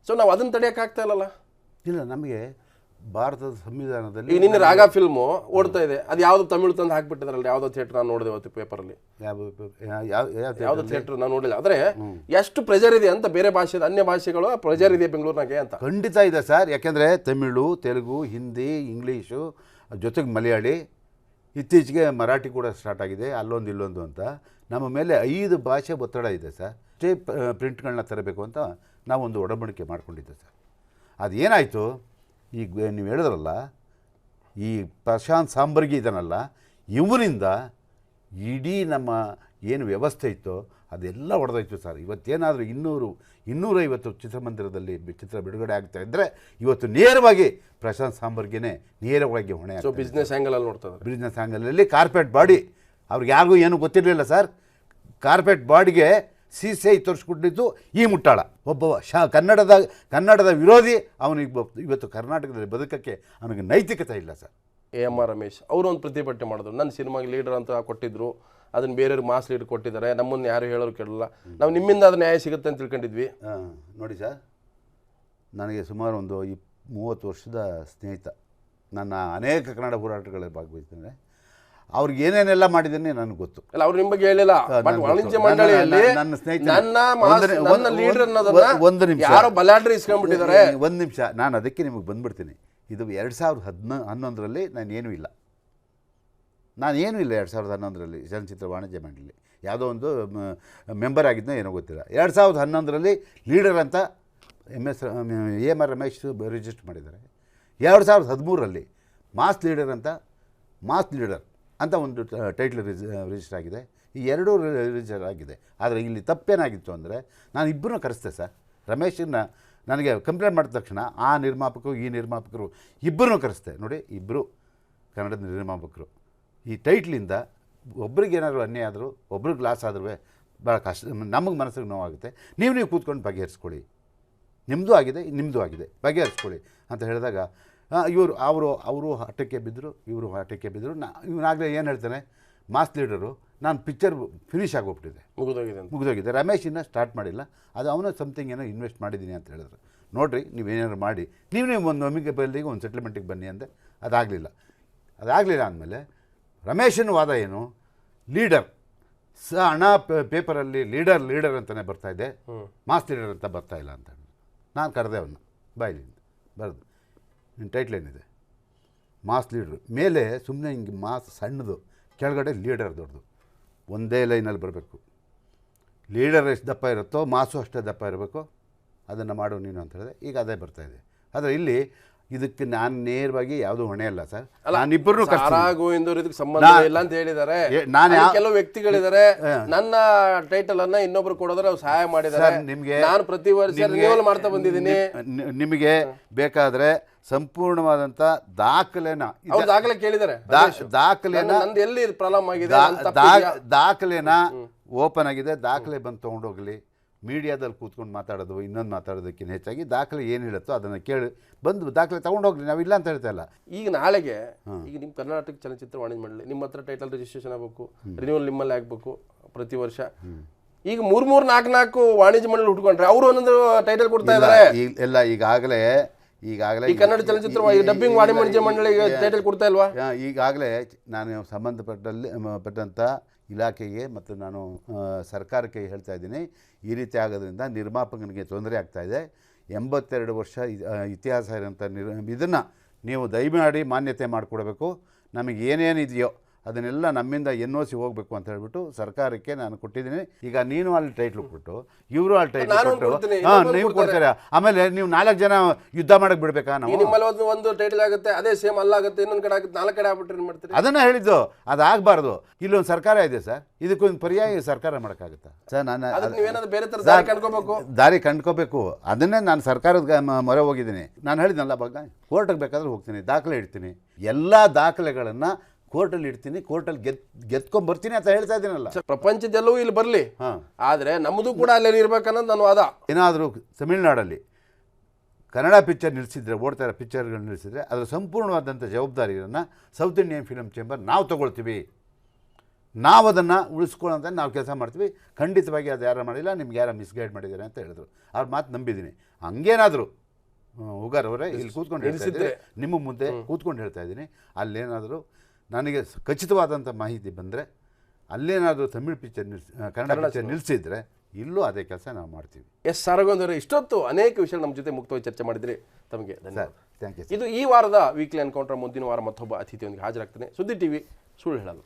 ಸೊ ನಾವು ಅದನ್ನು ತಡೆಯೋಕ್ಕಾಗ್ತಾ ಇಲ್ಲಲ್ಲ. ಇಲ್ಲ, ನಮಗೆ ಭಾರತದ ಸಂವಿಧಾನದಲ್ಲಿ ಈಗ ನಿನ್ನೆ ರಾಗ ಫಿಲ್ಮು ಓಡ್ತಾ ಇದೆ, ಅದು ಯಾವುದು ತಮಿಳು ತಂದು ಹಾಕ್ಬಿಟ್ಟಿದ್ರಲ್ಲ, ಯಾವುದೋ ಥಿಯೇಟರ್ ನಾನು ನೋಡಿದೆ ಅವತ್ತು ಪೇಪರಲ್ಲಿ. ಯಾವ್ದು ಥಿಯೇಟರ್ ನಾನು ನೋಡಿಲ್ಲ. ಆದರೆ ಎಷ್ಟು ಪ್ರೆಜರ್ ಇದೆ ಅಂತ, ಬೇರೆ ಭಾಷೆ ಅನ್ಯ ಭಾಷೆಗಳು ಪ್ರೆಜರ್ ಇದೆ ಬೆಂಗಳೂರಿನಾಗೆ ಅಂತ. ಖಂಡಿತ ಇದೆ ಸರ್. ಯಾಕೆಂದರೆ ತಮಿಳು, ತೆಲುಗು, ಹಿಂದಿ, ಇಂಗ್ಲೀಷು ಜೊತೆಗೆ ಮಲಯಾಳಿ, ಇತ್ತೀಚೆಗೆ ಮರಾಠಿ ಕೂಡ ಸ್ಟಾರ್ಟ್ ಆಗಿದೆ, ಅಲ್ಲೊಂದು ಇಲ್ಲೊಂದು ಅಂತ. ನಮ್ಮ ಮೇಲೆ 5 ಭಾಷೆ ಒತ್ತಡ ಇದೆ ಸರ್. ಅಷ್ಟೇ ಪ್ರಿಂಟ್ಗಳನ್ನ ತರಬೇಕು ಅಂತ ನಾವೊಂದು ಒಡಂಬಡಿಕೆ ಮಾಡ್ಕೊಂಡಿದ್ದೆ ಸರ್. ಅದೇನಾಯಿತು, ಈಗ ನೀವು ಹೇಳಿದ್ರಲ್ಲ, ಈ ಪ್ರಶಾಂತ್ ಸಾಂಬರ್ಗಿ ಇದನ್ನಲ್ಲ, ಇವರಿಂದ ಇಡೀ ನಮ್ಮ ಏನು ವ್ಯವಸ್ಥೆ ಇತ್ತೋ ಅದೆಲ್ಲ ಹೊಡೆದೋಯ್ತು ಸರ್. ಇವತ್ತೇನಾದರೂ 200-250 ಚಿತ್ರಮಂದಿರದಲ್ಲಿ ಚಿತ್ರ ಬಿಡುಗಡೆ ಆಗ್ತಾ ಇದ್ದರೆ ಇವತ್ತು ನೇರವಾಗಿ ಪ್ರಶಾಂತ್ ಸಾಂಬರ್ಗಿನೇ ನೇರವಾಗಿ ಹೊಣೆ. ಸೊ ಬಿಸ್ನೆಸ್ ಆ್ಯಂಗಲಲ್ಲಿ ನೋಡ್ತಾರೆ. ಬಿಸ್ನೆಸ್ ಆ್ಯಂಗಲಲ್ಲಿ ಕಾರ್ಪೆಟ್ ಬಾಡಿ ಅವ್ರಿಗೆ ಯಾರಿಗೂ ಏನೂ ಗೊತ್ತಿರಲಿಲ್ಲ ಸರ್. ಕಾರ್ಪೆಟ್ ಬಾಡಿಗೆ CCI ತೋರಿಸ್ಕೊಟ್ಟಿದ್ದು ಈ ಮುಟ್ಟಾಳ ಒಬ್ಬ ಕನ್ನಡದ ವಿರೋಧಿ. ಅವನಿಗೆ ಇವತ್ತು ಕರ್ನಾಟಕದಲ್ಲಿ ಬದುಕಕ್ಕೆ ಅವನಿಗೆ ನೈತಿಕತೆ ಇಲ್ಲ ಸರ್. AMR ರಮೇಶ್ ಅವರು ಒಂದು ಪ್ರತಿಭಟನೆ ಮಾಡಿದ್ರು, ನನ್ನ ಸಿನಿಮಾಗೆ ಲೀಡರ್ ಅಂತ ಕೊಟ್ಟಿದ್ರು, ಅದನ್ನು ಬೇರೆಯವ್ರಿಗೆ ಮಾಸ್ ಲೀಡ್ ಕೊಟ್ಟಿದ್ದಾರೆ, ನಮ್ಮನ್ನು ಯಾರು ಹೇಳೋರು ಕೇಳಲ್ಲ, ನಾವು ನಿಮ್ಮಿಂದ ಅದು ನ್ಯಾಯ ಸಿಗುತ್ತೆ ಅಂತ ತಿಳ್ಕೊಂಡಿದ್ವಿ. ನೋಡಿ ಸರ್, ನನಗೆ ಸುಮಾರು ಒಂದು 30 ವರ್ಷದ ಸ್ನೇಹಿತ, ನನ್ನ ಅನೇಕ ಕನ್ನಡ ಹೋರಾಟಗಳಲ್ಲಿ ಭಾಗವಹಿಸಿದ್ದೇನೆ. ಅವ್ರಿಗೆ ಏನೇನೆಲ್ಲ ಮಾಡಿದ್ದೀನಿ ನನಗೆ ಗೊತ್ತು. ಅಲ್ಲ ಅವ್ರು ನಿಮ್ಮ ಬಗ್ಗೆ ಹೇಳಿಲ್ಲ, ಬಟ್ ನನಗೆ ವಾಣಿಜ್ಯ ಗೊತ್ತು. ಮಂಡಳಿಯಲ್ಲಿ ನನ್ನ ಸ್ನೇಹಿತರು ನನ್ನ ಲೀಡರ್ ಅನ್ನೋದನ್ನ ಒಂದು ನಿಮಿಷ ಯಾರೋ ಬಲಾಢ್ರಿ ಇಸ್ಕೊಂಡ್ಬಿಟ್ಟಿದ್ದಾರೆ. ಒಂದು ನಿಮಿಷ, ನಾನು ಅದಕ್ಕೆ ನಿಮಗೆ ಬಂದ್ಬಿಡ್ತೀನಿ. ಇದು 2011ರಲ್ಲಿ ನಾನೇನೂ ಇಲ್ಲ 2011ರಲ್ಲಿ ಚಲನಚಿತ್ರ ವಾಣಿಜ್ಯ ಮಂಡಳಿ ಯಾವುದೋ ಒಂದು ಮೆಂಬರ್ ಆಗಿದ್ದೋ ಏನೋ ಗೊತ್ತಿಲ್ಲ. 2011ರಲ್ಲಿ ಲೀಡರ್ ಅಂತ AMR ರಮೇಶ್ ರಿಜಿಸ್ಟರ್ ಮಾಡಿದ್ದಾರೆ. 2013ರಲ್ಲಿ ಮಾಸ್ ಲೀಡರ್ ಅಂತ ಒಂದು ಟೈಟ್ಲ್ ರಿಜಿಸ್ಟರ್ ಆಗಿದೆ. ಈ ಎರಡೂ ರಿಜಿಸ್ಟರ್ ಆಗಿದೆ. ಆದರೆ ಇಲ್ಲಿ ತಪ್ಪೇನಾಗಿತ್ತು ಅಂದರೆ ನಾನು ಇಬ್ಬರನ್ನೂ ಕರೆಸ್ತೆ ಸರ್. ರಮೇಶನ್ನ ನನಗೆ ಕಂಪ್ಲೇಂಟ್ ಮಾಡಿದ ತಕ್ಷಣ ಆ ನಿರ್ಮಾಪಕರು ಈ ನಿರ್ಮಾಪಕರು ಇಬ್ಬರನ್ನೂ ಕರೆಸ್ತೆ. ನೋಡಿ, ಇಬ್ಬರು ಕನ್ನಡದ ನಿರ್ಮಾಪಕರು. ಈ ಟೈಟ್ಲಿಂದ ಒಬ್ರಿಗೆ ಏನಾದರೂ ಅನ್ಯಾಯ ಆದರೂ ಒಬ್ರಿಗೆ ಲಾಸ್ ಆದ್ರೂ ಭಾಳ ಕಷ್ಟ, ನಮಗೆ ಮನಸ್ಸಿಗೆ ನೋವಾಗುತ್ತೆ. ನೀವು ಕೂತ್ಕೊಂಡು ಬಗೆಹರಿಸ್ಕೊಳ್ಳಿ, ನಿಮ್ಮದು ಆಗಿದೆ ಬಗೆಹರಿಸ್ಕೊಳ್ಳಿ ಅಂತ ಹೇಳಿದಾಗ ಅವರು ಹಠಕ್ಕೆ ಬಿದ್ದರು, ಇವರು ಹಠಕ್ಕೆ ಬಿದ್ದರು. ಇವನಾಗಲೇ ಏನು ಹೇಳ್ತಾನೆ, ಮಾಸ್ ಲೀಡರು ನಾನು ಪಿಕ್ಚರ್ ಫಿನಿಷ್ ಆಗೋಗ್ಬಿಟ್ಟಿದೆ, ಮುಗಿದೋಗಿದೆ, ರಮೇಶ್ ಇನ್ನೂ ಸ್ಟಾರ್ಟ್ ಮಾಡಿಲ್ಲ, ಅದು ಅವನ ಸಮಥಿಂಗ್ ಏನೋ ಇನ್ವೆಸ್ಟ್ ಮಾಡಿದ್ದೀನಿ ಅಂತ ಹೇಳಿದ್ರು. ನೋಡಿರಿ, ನೀವೇನಾದ್ರು ಮಾಡಿ ನೀವು ಒಂದು ನಮಗೆ ಬಲ್ಲಿಗೆ ಒಂದು ಸೆಟ್ಲ್ಮೆಂಟಿಗೆ ಬನ್ನಿ ಅಂದೆ. ಅದಾಗಲಿಲ್ಲ ಅಂದಮೇಲೆ ರಮೇಶನ ವಾದ ಏನು, ಲೀಡರ್ ಹಣ ಪೇಪರಲ್ಲಿ ಲೀಡರ್ ಅಂತಲೇ ಬರ್ತಾಯಿದೆ, ಮಾಸ್ ಲೀಡರ್ ಅಂತ ಬರ್ತಾಯಿಲ್ಲ ಅಂತ ನಾನು ಕರೆದೆ ಅವನ್ನ ಬಾಯಿಲಿಂದ ಬರೆದು. ನಿನ್ನ ಟೈಟ್ಲ್ ಏನಿದೆ, ಮಾಸ್ ಲೀಡ್ರು ಮೇಲೆ ಸುಮ್ಮನೆ ಹಿಂಗೆ ಮಾಸ್ ಸಣ್ಣದು, ಕೆಳಗಡೆ ಲೀಡರ್ ದೊಡ್ಡದು, ಒಂದೇ ಲೈನಲ್ಲಿ ಬರಬೇಕು. ಲೀಡರ್ ಎಷ್ಟು ದಪ್ಪ ಇರುತ್ತೋ ಮಾಸು ಅಷ್ಟೇ ದಪ್ಪ ಇರಬೇಕು, ಅದನ್ನು ಮಾಡು ನೀನು ಅಂತ ಹೇಳಿದೆ. ಈಗ ಅದೇ ಬರ್ತಾಯಿದೆ. ಆದರೆ ಇಲ್ಲಿ ಇದಕ್ಕೆ ನಾನು ನೇರವಾಗಿ ಯಾವುದೂ ಹೊಣೆ ಅಲ್ಲ ಸರ್. ನಾನಿಬ್ಬರು ಸಂಬಂಧ ಇಲ್ಲ ಅಂತ ಹೇಳಿದ್ದಾರೆ. ಕೆಲವು ವ್ಯಕ್ತಿಗಳಿದ್ದಾರೆ, ನನ್ನ ಟೈಟಲ್ ಅನ್ನ ಇನ್ನೊಬ್ರು ಕೊಡೋದ್ರೆ ಅವ್ರು ಸಹಾಯ ಮಾಡಿದ್ದಾರೆ. ನಿಮಗೆ ನಾನು ಪ್ರತಿ ವರ್ಷ ರಿನ್ಯೂವಲ್ ಮಾಡ್ತಾ ಬಂದಿದ್ದೀನಿ. ನಿಮಗೆ ಬೇಕಾದ್ರೆ ಸಂಪೂರ್ಣವಾದಂಥ ದಾಖಲೆನ ಕೇಳಿದ್ದಾರೆ, ಎಲ್ಲಿ ಪ್ರಾಬ್ಲಮ್ ಆಗಿದೆ ದಾಖಲೆನ ಓಪನ್ ಆಗಿದೆ, ದಾಖಲೆ ಬಂದು ತೊಗೊಂಡೋಗ್ಲಿ. ಮೀಡಿಯಾದಲ್ಲಿ ಕೂತ್ಕೊಂಡು ಮಾತಾಡೋದು ಇನ್ನೊಂದು ಮಾತಾಡೋದಕ್ಕಿಂತ ಹೆಚ್ಚಾಗಿ ದಾಖಲೆ ಏನು ಹೇಳುತ್ತೋ ಅದನ್ನು ಕೇಳಿ ಬಂದು ದಾಖಲೆ ತೊಗೊಂಡೋಗ್ಲಿ, ನಾವಿಲ್ಲ ಅಂತ ಹೇಳ್ತಾ ಇಲ್ಲ. ಈಗ ನಾಳೆಗೆ ಈಗ ನಿಮ್ಮ ಕರ್ನಾಟಕ ಚಲನಚಿತ್ರ ವಾಣಿಜ್ಯ ಮಂಡಳಿ ನಿಮ್ಮ ಹತ್ರ ಟೈಟಲ್ ರಿಜಿಸ್ಟ್ರೇಷನ್ ಆಗಬೇಕು, ರಿನ್ಯೂವಲ್ ನಿಮ್ಮಲ್ಲಿ ಆಗಬೇಕು ಪ್ರತಿ ವರ್ಷ. ಈಗ 3-4 ವಾಣಿಜ್ಯ ಮಂಡಳಿ ಹುಟ್ಕೊಂಡ್ರೆ ಅವರು ಒಂದೊಂದು ಟೈಟಲ್ ಕೊಡ್ತಾ ಇದ್ದಾರೆ. ಎಲ್ಲ ಈಗಾಗಲೇ ಈ ಕನ್ನಡ ಚಲನಚಿತ್ರ ಡಬ್ಬಿಂಗ್ ವಾಣಿಜ್ಯ ಮಂಡಳಿಗೆ ಟೈಟಲ್ ಕೊಡ್ತಾ ಇಲ್ವಾ? ಈಗಾಗಲೇ ನಾನು ಸಂಬಂಧಪಟ್ಟಂಥ ಇಲಾಖೆಗೆ ಮತ್ತು ನಾನು ಸರ್ಕಾರಕ್ಕೆ ಹೇಳ್ತಾ ಇದ್ದೀನಿ, ಈ ರೀತಿ ಆಗೋದ್ರಿಂದ ನಿರ್ಮಾಪಕನಿಗೆ ತೊಂದರೆ ಆಗ್ತಾಯಿದೆ. 82 ವರ್ಷ ಇತಿಹಾಸ ಇರೋಂಥ ಇದನ್ನು ನೀವು ದಯಮಾಡಿ ಮಾನ್ಯತೆ ಮಾಡಿಕೊಡ್ಬೇಕು. ನಮಗೆ ಏನೇನಿದೆಯೋ ಅದನ್ನೆಲ್ಲ ನಮ್ಮಿಂದ NOC ಹೋಗಬೇಕು ಅಂತ ಹೇಳ್ಬಿಟ್ಟು ಸರ್ಕಾರಕ್ಕೆ ನಾನು ಕೊಟ್ಟಿದ್ದೀನಿ. ಈಗ ನೀನು ಅಲ್ಲಿ ಟೈಟ್ಲು ಕೊಟ್ಟು ಇವರು ಅಲ್ಲಿ ಟೈಟ್ಲ್ ಕೊಟ್ಟು ನೀವು ಕೊಡ್ತೀರಾ, ಆಮೇಲೆ ನೀವು 4 ಜನ ಯುದ್ಧ ಮಾಡಕ್ಕೆ ಬಿಡಬೇಕಾ? ನಿಮ್ಮಲ್ಲಿ ಒಂದು ಟೈಟಲ್ ಆಗುತ್ತೆ, ಅದೇ ಸೇಮ್ ಅಲ್ಲಾಗುತ್ತೆ, ಇನ್ನೊಂದು ಕಡೆ ಆಗುತ್ತೆ, 4 ಕಡೆ ಆಗ್ಬಿಟ್ರೆ ಏನು ಮಾಡ್ತೀರಿ? ಅದನ್ನು ಹೇಳಿದ್ದು, ಅದಾಗಬಾರ್ದು. ಇಲ್ಲೊಂದು ಸರ್ಕಾರ ಇದೆ ಸರ್, ಇದಕ್ಕೊಂದು ಪರ್ಯಾಯ ಸರ್ಕಾರ ಮಾಡೋಕ್ಕಾಗುತ್ತಾ ಸರ್? ನಾನು ಬೇರೆ ಥರ ದಾರಿ ಕಂಡ್ಕೋಬೇಕು. ಅದನ್ನೇ ನಾನು ಸರ್ಕಾರದ ಮೊರೆ ಹೋಗಿದ್ದೀನಿ. ನಾನು ಹೇಳಿದ್ನಲ್ಲ, ಭಾಗ ಕೋರ್ಟಿಗೆ ಬೇಕಾದ್ರೆ ಹೋಗ್ತೀನಿ, ದಾಖಲೆ ಇಡ್ತೀನಿ, ಎಲ್ಲ ದಾಖಲೆಗಳನ್ನು ಕೋರ್ಟಲ್ಲಿ ಇಡ್ತೀನಿ, ಕೋರ್ಟಲ್ಲಿ ಗೆದ್ಕೊಂಡ್ಬರ್ತೀನಿ ಅಂತ ಹೇಳ್ತಾ ಇದ್ದೀನಲ್ಲ. ಪ್ರಪಂಚದಲ್ಲೂ ಇಲ್ಲಿ ಬರಲಿ, ಆದರೆ ನಮ್ಮದು ಕೂಡ ಅಲ್ಲಿ ಇರ್ಬೇಕನ್ನೋದು ನನ್ನ ವಾದ. ಏನಾದರೂ ತಮಿಳ್ನಾಡಲ್ಲಿ ಕನ್ನಡ ಪಿಕ್ಚರ್ ನಿಲ್ಲಿಸಿದ್ರೆ, ಓಡ್ತಾ ಇರೋ ಪಿಕ್ಚರ್ಗಳು ನಿಲ್ಲಿಸಿದ್ರೆ ಅದರ ಸಂಪೂರ್ಣವಾದಂಥ ಜವಾಬ್ದಾರಿಯನ್ನು ಸೌತ್ ಇಂಡಿಯನ್ ಫಿಲಮ್ ಚೇಂಬರ್ ನಾವು ತೊಗೊಳ್ತೀವಿ, ನಾವು ಅದನ್ನು ಉಳಿಸ್ಕೊಳ್ಳೋಂತ ನಾವು ಕೆಲಸ ಮಾಡ್ತೀವಿ. ಖಂಡಿತವಾಗಿ ಅದು ಯಾರು ಮಾಡಿಲ್ಲ, ನಿಮ್ಗೆ ಯಾರು ಮಿಸ್ಗೈಡ್ ಮಾಡಿದ್ದಾರೆ ಅಂತ ಹೇಳಿದ್ರು. ಅವ್ರ ಮಾತು ನಂಬಿದ್ದೀನಿ. ಹಂಗೇನಾದರೂ ಉಗಾರ್ ಅವರೇ ಇಲ್ಲಿ ಕೂತ್ಕೊಂಡು ಹೇಳ್ತಿದ್ರೆ, ನಿಮ್ಮ ಮುಂದೆ ಕೂತ್ಕೊಂಡು ಹೇಳ್ತಾ ಇದ್ದೀನಿ, ಅಲ್ಲೇನಾದರೂ ನನಗೆ ಖಚಿತವಾದಂಥ ಮಾಹಿತಿ ಬಂದರೆ, ಅಲ್ಲೇನಾದರೂ ತಮಿಳ್ ಪಿಕ್ಚರ್ ಕನ್ನಡ ಪಿಕ್ಚರ್ ನಿಲ್ಲಿಸಿದ್ರೆ ಇಲ್ಲೂ ಅದೇ ಕೆಲಸ ನಾವು ಮಾಡ್ತೀವಿ. ಎಸ್ ಸಾರಗೊಂದವರೇ, ಇಷ್ಟೊತ್ತು ಅನೇಕ ವಿಷಯ ನಮ್ಮ ಜೊತೆ ಮುಕ್ತವಾಗಿ ಚರ್ಚೆ ಮಾಡಿದ್ರಿ, ತಮಗೆ ಧನ್ಯವಾದ. Thank you. ಇದು ಈ ವಾರದ ವೀಕ್ಲಿ ಎನ್ಕೌಂಟರ್. ಮುಂದಿನ ವಾರ ಮತ್ತೊಬ್ಬ ಅತಿಥಿಯೊಂದಿಗೆ ಹಾಜರಾಗ್ತಾನೆ. ಸುದ್ದಿ TV, ಸುಳ್ಳು ಹೇಳಲ್ಲ.